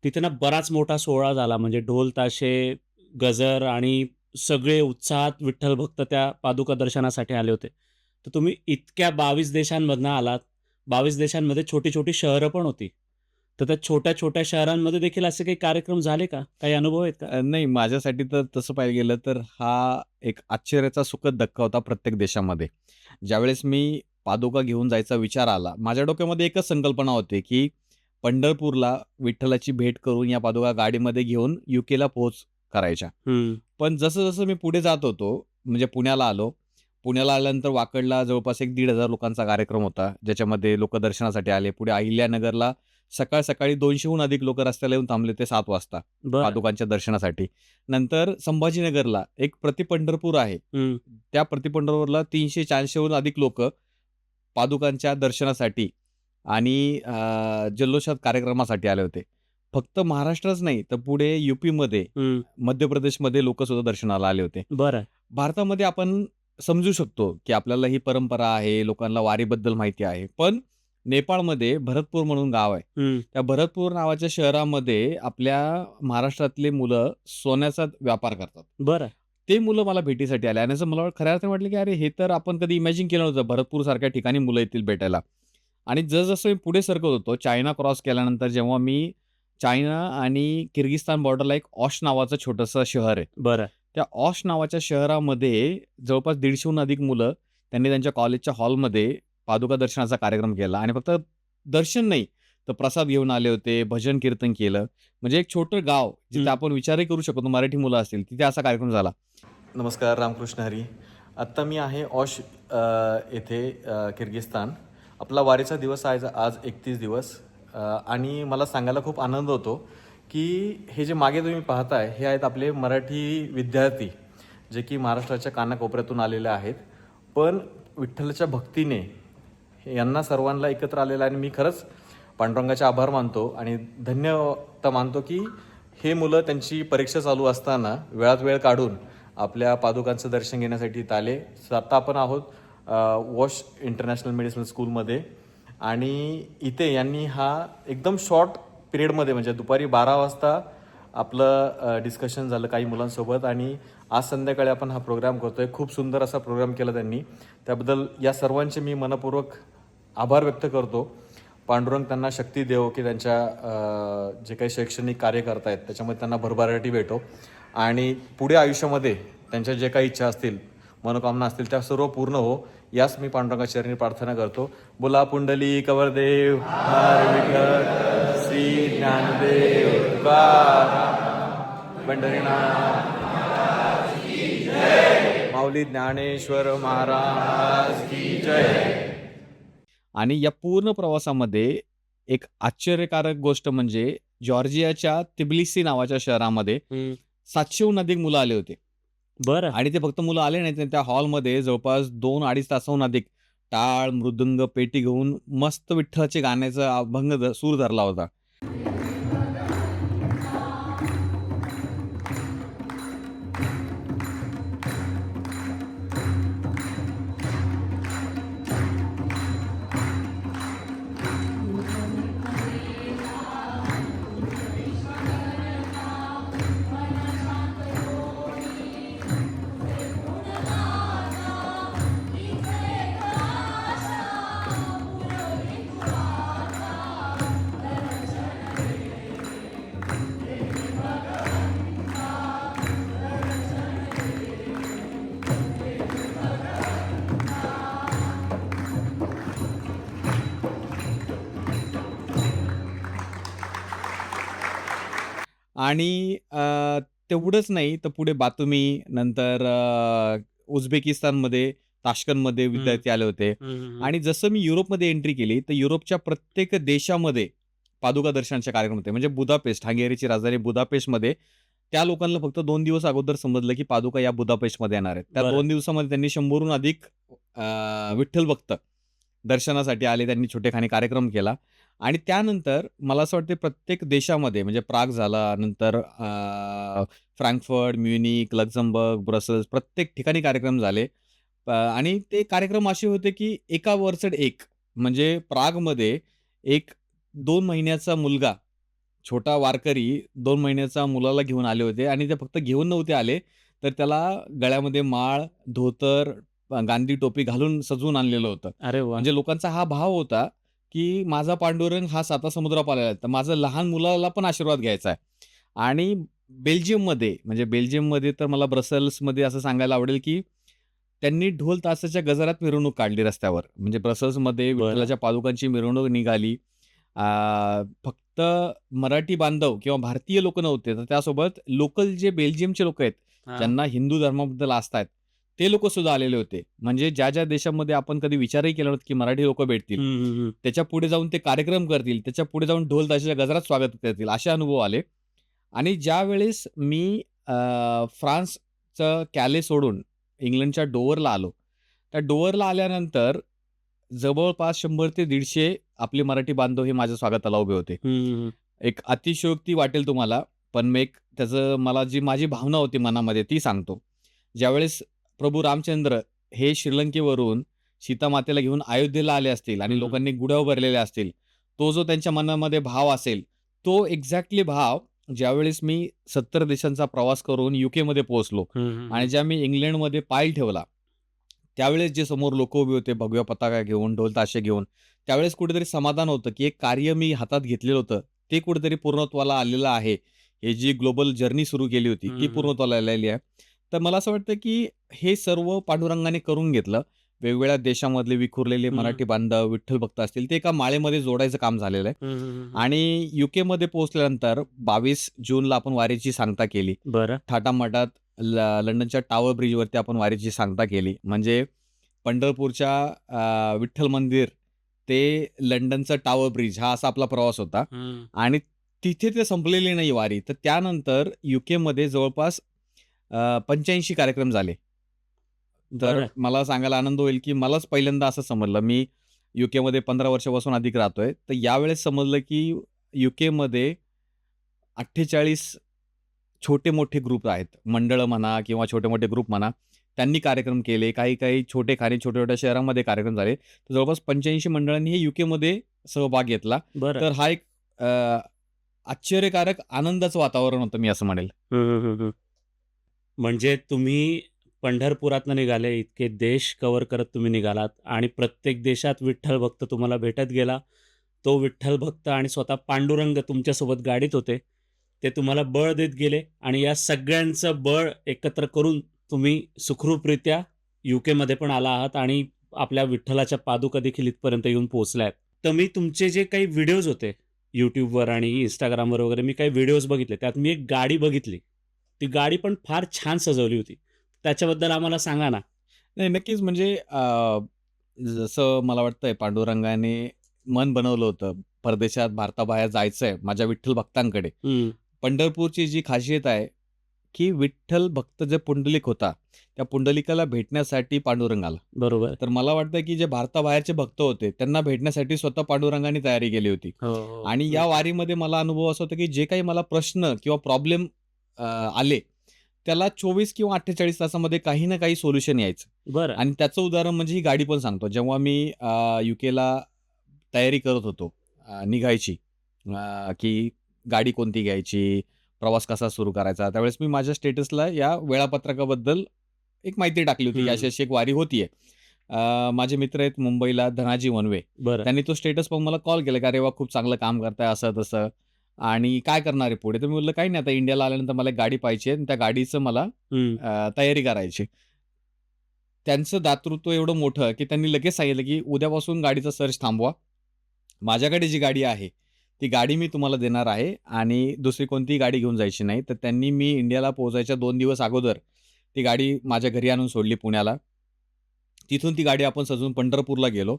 तिथे ना बराच मोठा सोहळा झाला. म्हणजे ढोल, ताशे, गजर आणि सगळे उत्साहात विठ्ठल भक्त त्या पादुका दर्शनासाठी आले होते. तर तुम्ही इतक्या 22 देशांमधनं आलात. 22 देशांमध्ये छोटी-छोटी शहरं पण होती. तर त्या छोट्या-छोट्या शहरांमध्ये देखील असे काही कार्यक्रम झाले का? काही अनुभव आहेत का? नाही, माझ्यासाठी तर तसं पाहायला गेलं तर हा एक आश्चर्याचा सुखद धक्का होता प्रत्येक देशामध्ये. ज्यावेळेस मी पादुका घेऊन जायचा विचार आला, माझ्या डोक्यामध्ये एकच संकल्पना होती, की पंढरपूरला विठ्ठलाची भेट करून या पादुका गाडीमध्ये घेऊन यूकेला पोहोच करायच्या. हं. पण जसं-जसं मी पुढे जात होतो, म्हणजे पुण्याला आलो. पुण्याला आल्यानंतर वाकडला जवळपास एक 1,500 लोकांचा कार्यक्रम होता, ज्याच्यामध्ये लोकं दर्शनासाठी आले. पुढे अहिल्यानगरला सकाळ-सकाळी 200हून अधिक लोकं रस्त्याला येऊन थांबले होते 7 वाजता बरं. पादुकांच्या दर्शनासाठी. नंतर संभाजीनगरला एक प्रतिपंढरपूर आहे. हं. त्या प्रतिपंढरपूरला 300-400हून अधिक लोकं पादुकांच्या दर्शनासाठी आणि जल्लोषात कार्यक्रमासाठी आले होते. फक्त महाराष्ट्रच नाही, तर पुढे यूपीमध्ये, हं. मध्य प्रदेशमध्ये लोकंसुद्धा दर्शनाला आले होते. बरं. भारतामध्ये आपण समजू शकतो, की आपल्याला ही परंपरा आहे, लोकांना वारीबद्दल माहिती आहे. पण नेपाळमध्ये भरतपूर म्हणून गाव आहे. हं. त्या भरतपूर नावाच्या शहरामध्ये आपल्या महाराष्ट्रातले मुलं सोन्याचा व्यापार करतात. बरं. ते मुलं मला भेटीसाठी आले आणि असं मला खऱ्या अर्थाने वाटलं, की अरे हे तर आपण कधी इमॅजिन केलं नव्हतं. भरतपूरसारख्या ठिकाणी मुलं येतील भेटायला. आणि जसं मी पुढे सरकत होतो, चायना क्रॉस केल्यानंतर जेव्हा मी चायना आणि किर्गिस्तान बॉर्डरला एक ऑश नावाचं छोटंसं शहर आहे. बरं. त्या ऑश नावाच्या शहरामध्ये जवळपास 150हून अधिक मुलं त्यांनी त्यांच्या कॉलेजच्या हॉलमध्ये पादुका दर्शनाचा कार्यक्रम केला आणि फक्त दर्शन नाही, तर प्रसाद घेऊन आले होते, भजन कीर्तन केलं. म्हणजे एक छोटं गाव जिथे हं. आपण विचारही करू शकतो मराठी मुलं असतील, तिथे असा कार्यक्रम झाला. नमस्कार, रामकृष्ण हरी. आत्ता मी आहे ऑश येथे, किर्गिस्तान. आपला वारीचा दिवस आहे आज 31 दिवस. आणि मला सांगायला खूप आनंद होतो, की हे जे मागे तुम्ही पाहताय, हे आहेत आपले मराठी विद्यार्थी, जे की महाराष्ट्राच्या कानाकोपऱ्यातून आलेले आहेत. पण विठ्ठलाच्या भक्तीने यांना सर्वांना एकत्र आलेलं आहे आणि मी खरंच पांडुरंगाचे आभार मानतो आणि धन्यता मानतो, की हे मुलं त्यांची परीक्षा चालू असताना वेळात वेळ काढून आपल्या पादुकांचं दर्शन घेण्यासाठी इथं आले. आता आपण आहोत वॉश इंटरनॅशनल मेडिसिन स्कूलमध्ये आणि इथे यांनी हा एकदम शॉर्ट पिरियडमध्ये म्हणजे दुपारी 12 वाजता आपलं डिस्कशन झालं काही मुलांसोबत आणि आज संध्याकाळी आपण हा प्रोग्राम करतोय. खूप सुंदर असा प्रोग्राम केला त्यांनी. त्याबद्दल या सर्वांचे मी मनपूर्वक आभार व्यक्त करतो. पांडुरंग त्यांना शक्ती देवो की त्यांच्या जे काही शैक्षणिक कार्य करतायत त्याच्यामध्ये त्यांना भरभराटी भेटो आणि पुढे आयुष्यामध्ये त्यांच्या जे काही इच्छा असतील, मनोकामना असतील त्या सर्व पूर्ण हो, याच मी पांडुरंगाच्या चरणी प्रार्थना करतो. बोला पुंडली कवरदेव हर विठ्ठल श्री ज्ञानदेव तुकाराम पंढरीनाथ माऊली ज्ञानेश्वर महाराज की जय. आणि या पूर्ण प्रवासामध्ये एक आश्चर्यकारक गोष्ट म्हणजे जॉर्जियाच्या तिबिलिसी नावाच्या शहरामध्ये 700हून अधिक मुलं आले होते. बरं. आणि ते फक्त मुलं आले नाहीत, तर त्या हॉलमध्ये जवळपास 2-2.5 तासाहून अधिक टाळ, मृदुंग, पेटी घेऊन मस्त विठ्ठलाचे गाण्याचा अभंग सूर धरला होता. आणि तेवढंच नाही तर पुढे बातमी, नंतर उझबेकिस्तानमध्ये, ताश्कंदमध्ये विद्यार्थी आले होते. आणि जसं मी युरोपमध्ये एंट्री केली, तर युरोपच्या प्रत्येक देशामध्ये पादुका दर्शनाचे कार्यक्रम होते. म्हणजे बुदापेस्ट, हंगेरीची राजधानी बुदापेस्टमध्ये त्या लोकांना फक्त 2 दिवस अगोदर समजलं की पादुका या बुदापेस्टमध्ये येणार आहेत. त्या बरं. 2 दिवसामध्ये त्यांनी 100हून अधिक विठ्ठल भक्त दर्शनासाठी आले. त्यांनी छोटेखानी कार्यक्रम केला. आणि त्यानंतर मला असं वाटतं प्रत्येक देशामध्ये म्हणजे प्राग झाला, नंतर फ्रँकफर्ट, म्युनिक, लक्झमबर्ग, ब्रसेल्स प्रत्येक ठिकाणी कार्यक्रम झाले. आणि ते कार्यक्रम असे होते की एका वरचढ एक. म्हणजे प्रागमध्ये एक 2 महिन्याचा मुलगा, छोटा वारकरी 2 महिन्याचा मुलाला घेऊन आले होते आणि ते फक्त घेऊन नव्हते आले, तर त्याला गळ्यामध्ये माळ, धोतर, गांधी टोपी घालून सजवून आणलेलं होतं. अरे वाह! म्हणजे लोकांचा हा भाव होता की माझा पांडुरंग हा 7 समुद्रापार आलेला आहे, तर माझं लहान मुलाला पण आशीर्वाद घ्यायचा आहे. आणि बेल्जियममध्ये तर मला ब्रसेल्समध्ये असं सांगायला आवडेल की त्यांनी ढोल ताशाच्या गजरात मिरवणूक काढली रस्त्यावर. म्हणजे ब्रसेल्समध्ये बरं. विठ्ठलाच्या पादुकांची मिरवणूक निघाली. फक्त मराठी बांधव किंवा भारतीय लोक नव्हते, तर त्यासोबत लोकल जे बेल्जियमचे लोक आहेत, हां. ज्यांना हिंदू धर्माबद्दल आस्था आहेत, ते लोक सुद्धा आलेले होते. म्हणजे ज्या देशामध्ये आपण कधी विचारही केला नव्हता की मराठी लोक भेटतील, त्याच्या पुढे जाऊन ते कार्यक्रम करतील, त्याच्या पुढे जाऊन ढोल ताशाच्या गजरात स्वागत करतील, असे अनुभव आले. आणि ज्यावेळेस मी फ्रान्सचं कॅले सोडून इंग्लंडच्या डोव्हरला आलो. त्या डोव्हरला आल्यानंतर जवळपास 100 ते 150 आपले मराठी बांधव हे माझ्या स्वागताला उभे होते. एक अतिशयोक्ती वाटेल तुम्हाला, पण मी एक त्याचं मला जी माझी भावना होती मनामध्ये ती सांगतो. ज्यावेळेस प्रभू रामचंद्र हे श्रीलंकेवरून सीतामातेला घेऊन अयोध्येला आले असतील आणि लोकांनी गुढ्या उभारलेल्या असतील, तो जो त्यांच्या मनामध्ये भाव असेल, तो एक्झॅक्टली भाव ज्यावेळेस मी 70 देशांचा प्रवास करून यूकेमध्ये पोहोचलो आणि ज्या मी इंग्लंडमध्ये पाय ठेवला, त्यावेळेस जे समोर लोक उभे होते भगव्या पताका घेऊन, ढोल ताशे घेऊन, त्यावेळेस कुठेतरी समाधान होतं की एक कार्य मी हातात घेतलेलं होतं, ते कुठेतरी पूर्णत्वाला आलेलं आहे. हे जी ग्लोबल जर्नी सुरू केली होती, ती पूर्णत्वाला आलेली आहे. तर मला असं वाटतं की हे सर्व पांडुरंगाने करून घेतलं. वेगवेगळ्या देशामधले विखुरलेले मराठी बांधव, विठ्ठल भक्त असतील, ते एका माळेमध्ये जोडायचं काम झालेलं आहे. आणि यूकेमध्ये पोहोचल्यानंतर 22 जूनला आपण वारीची सांगता केली. बरं. थाटामाटात लंडनच्या टॉवर ब्रिजवरती आपण वारीची सांगता केली. म्हणजे पंढरपूरच्या विठ्ठल मंदिर ते लंडनचा टॉवर ब्रिज हा असा आपला प्रवास होता. आणि तिथे ते संपलेली नाही वारी. तर त्यानंतर यूकेमध्ये जवळपास 85 कार्यक्रम झाले. तर बरं. मला सांगायला आनंद होईल की मलाच पहिल्यांदा असं समजलं, मी यूकेमध्ये 15 वर्षापासून अधिक राहतोय. तर यावेळेस समजलं की यूकेमध्ये 48 छोटे-मोठे ग्रुप आहेत. मंडळं म्हणा किंवा छोटे-मोठे ग्रुप म्हणा, त्यांनी कार्यक्रम केले. काही छोटेखानी छोट्या-छोट्या शहरांमध्ये कार्यक्रम झाले. तर जवळपास 85 मंडळांनी हे यूकेमध्ये सहभाग घेतला. बरं. तर हा एक आश्चर्यकारक आनंदाचं वातावरण होतं, मी असं म्हणेल. म्हणजे तुम्ही पंढरपुरातनं निघाले, इतके देश कव्हर करत तुम्ही निघालात आणि प्रत्येक देशात विठ्ठल भक्त तुम्हाला भेटत गेला. तो विठ्ठल भक्त आणि स्वतः पांडुरंग तुमच्यासोबत गाडीत होते. ते तुम्हाला बळ देत गेले आणि या सगळ्यांचं बळ एकत्र करून तुम्ही सुखरूपरित्या यूकेमध्ये पण आला आहात आणि आपल्या विठ्ठलाच्या पादुका देखील इथपर्यंत येऊन पोहोचल्या आहेत. तर मी तुमचे जे काही व्हिडिओज होते YouTubeवर आणि Instagramवर वगैरे मी काही व्हिडिओज बघितले. त्यात मी एक गाडी बघितली. ती गाडी पण फार छान सजवली होती. त्याच्याबद्दल आम्हाला सांगा ना? नाही, नक्कीच म्हणजे जसं मला वाटतंय पांडुरंगाने मन बनवलं होतं, परदेशात भारताबाहेर जायचंय माझ्या विठ्ठल भक्तांकडे. हं, पंढरपूरची जी खासियत आहे, की विठ्ठल भक्त जे पुंडलिक होता, त्या पुंडलिकाला भेटण्यासाठी पांडुरंग आला. बरोबर. तर मला वाटतं, की जे भारताबाहेरचे भक्त होते, त्यांना भेटण्यासाठी स्वतः पांडुरंगाने तयारी केली होती. हो, हो. आणि या वारीमध्ये मला अनुभव असा होता, की जे काही मला प्रश्न किंवा प्रॉब्लेम आले, त्याला 24 किंवा 48 तासामध्ये काही ना काही सोल्युशन यायचं. बरं. आणि त्याचं उदाहरण म्हणजे ही गाडी पण सांगतो. जेव्हा मी यूकेला तयारी करत होतो निघायची, की गाडी कोणती घ्यायची, प्रवास कसा सुरू करायचा, त्यावेळेस मी माझ्या स्टेटसला या वेळापत्रकाबद्दल एक माहिती टाकली होती, की हं. अशी-अशी एक वारी होतीये. माझे मित्र आहेत मुंबईला, धनाजी वनवे. बरं. त्यांनी तो स्टेटस पाहून मला कॉल केला, की "अरे वाह! खूप चांगलं काम करताय," असं-तसं. आणि "काय करणार आहे पुढे?" तर मी म्हटलं, "काही नाही, आता इंडियाला आल्यानंतर मला एक गाडी पाहिजे आहे आणि त्या गाडीचं मला हं. तयारी करायची." त्यांचं दातृत्व एवढं मोठं, की त्यांनी लगेच सांगितलं, की "उद्यापासून गाडीचा सर्च थांबवा. माझ्याकडे जी गाडी आहे, ती गाडी मी तुम्हाला देणार आहे आणि दुसरी कोणतीही गाडी घेऊन जायची नाही." तर त्यांनी मी इंडियाला पोहोचायच्या 2 दिवस अगोदर ती गाडी माझ्या घरी आणून सोडली पुण्याला. तिथून ती गाडी आपण सजवून पंढरपूरला गेलो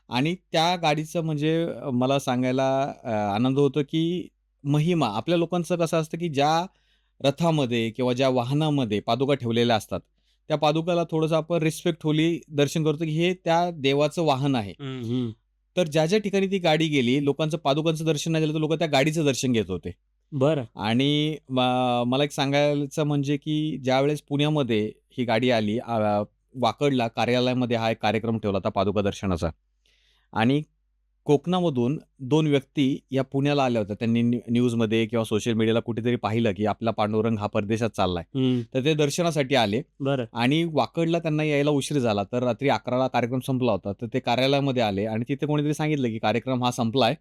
आणि त्या गाडीचं म्हणजे मला सांगायला आनंद होतो, की महिमा आपल्या लोकांचं कसं असतं, की ज्या रथामध्ये किंवा ज्या वाहनामध्ये पादुका ठेवलेल्या असतात, त्या पादुकाला थोडंसं आपण रिस्पेक्टफुली दर्शन करतो, की हे त्या देवाचं वाहन आहे. हं, हं. तर ज्या ठिकाणी ती गाडी गेली, लोकांचं पादुकांचं दर्शन नाही झालं, तर लोकं त्या गाडीचं दर्शन घेत होते. बरं. आणि मला एक सांगायचं म्हणजे, की ज्यावेळेस पुण्यामध्ये ही गाडी आली, वाकडला कार्यालयामध्ये हा एक कार्यक्रम ठेवला होता पादुका दर्शनाचा आणि कोकणामधून 2 व्यक्ती या पुण्याला आल्या होत्या. त्यांनी न्यूजमध्ये किंवा सोशल मीडियाला कुठेतरी पाहिलं, की आपला पांडुरंग हा परदेशात चाललाय. हं. तर ते दर्शनासाठी आले बरं. आणि वाकडला त्यांना यायला उशीर झाला. तर रात्री 11:00ला कार्यक्रम संपला होता. तर ते कार्यालयामध्ये आले आणि तिथे कोणीतरी सांगितलं, की कार्यक्रम हा संपलाय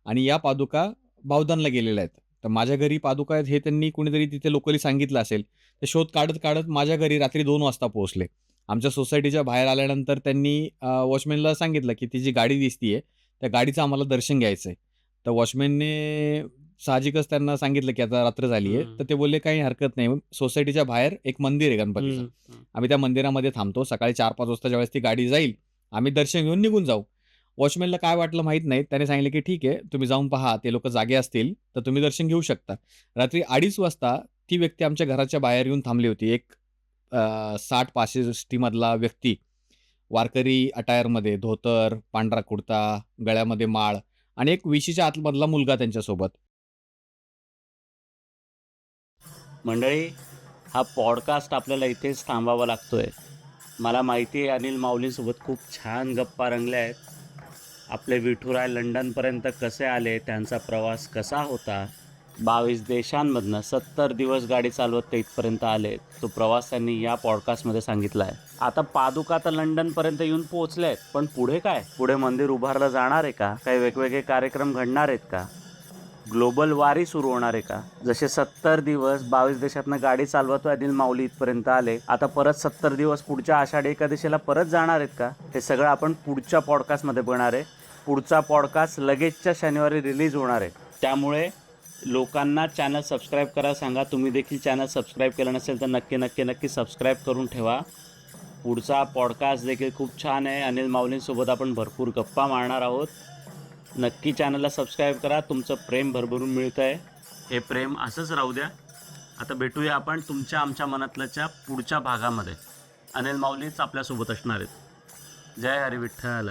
आणि या पादुका बावधनला गेलेल्या आहेत. तर माझ्या घरी पादुका आहेत हे त्यांनी कुणीतरी तिथे लोकली सांगितलं असेल. ते शोध काढत-काढत माझ्या घरी रात्री 2 वाजता पोहोचले. आमच्या सोसायटीच्या बाहेर आल्यानंतर त्यांनी वॉचमॅनला सांगितलं, की ती जी गाडी दिसतीये, त्या गाडीचं आम्हाला दर्शन घ्यायचंय. तर वॉचमॅनने साहजिकच त्यांना सांगितलं, की आता रात्र झाली आहे. हं. तर ते बोलले, "काही हरकत नाही." सोसायटीच्या बाहेर एक मंदिर आहे गणपतीचं. हं, हं. आम्ही त्या मंदिरामध्ये थांबतो. सकाळी 4-5 वाजता ज्यावेळेस ती गाडी जाईल, आम्ही दर्शन घेऊन निघून जाऊ. वॉचमॅनला काय वाटलं माहीत नाही. त्याने सांगितलं, की "ठीक आहे, तुम्ही जाऊन पहा. ते लोकं जागे असतील, तर तुम्ही दर्शन घेऊ शकता." रात्री 2:30 वाजता ती व्यक्ती आमच्या घराच्या बाहेर येऊन थांबली होती. एक 60-65 मधला व्यक्ती, वारकरी अटायरमध्ये, धोतर, पांढरा कुर्ता, गळ्यामध्ये माळ आणि एक 20च्या आतमधला मुलगा त्यांच्यासोबत. मंडळी, हा पॉडकास्ट आपल्याला इथेच थांबावा लागतोय. मला माहिती आहे अनिल माऊलींसोबत खूप छान गप्पा रंगल्या आहेत. आपले विठुराय लंडनपर्यंत कसे आले, त्यांचा प्रवास कसा होता, 22 देशांमधनं 70 दिवस गाडी चालवत ते इथपर्यंत आले. तो प्रवास त्यांनी या पॉडकास्टमध्ये सांगितला आहे. आता पादुका तर लंडनपर्यंत येऊन पोहोचल्या आहेत, पण पुढे काय? पुढे मंदिर उभारलं जाणार आहे का? काही वेगवेगळे कार्यक्रम घडणार आहेत का? ग्लोबल वारी सुरू होणार आहे का? जसे 70 दिवस 22 देशातनं गाडी चालवतो अनिल माऊली इथपर्यंत आले, आता परत 70 दिवस पुढच्या आषाढी एकादशीला परत जाणार आहेत का? हे सगळं आपण पुढच्या पॉडकास्टमध्ये बघणार आहे. पुढचा पॉडकास्ट लगेचच्या शनिवारी रिलीज होणार आहे. त्यामुळे लोकांना चॅनल सबस्क्राईब करायला सांगा. तुम्ही देखील चॅनल सबस्क्राईब केलं नसेल तर नक्की सबस्क्राईब करून ठेवा. पुढचा पॉडकास्ट देखील खूप छान आहे. अनिल माऊलींसोबत आपण भरपूर गप्पा मारणार आहोत. नक्की चॅनलला सबस्क्राईब करा. तुमचं प्रेम भरभरून मिळतं आहे. हे प्रेम असंच राहू द्या. आता भेटूया आपण तुमच्या आमच्या मनातल्याच्या पुढच्या भागामध्ये. अनिल माऊलीच आपल्यासोबत असणार आहेत. जय हरी विठ्ठल.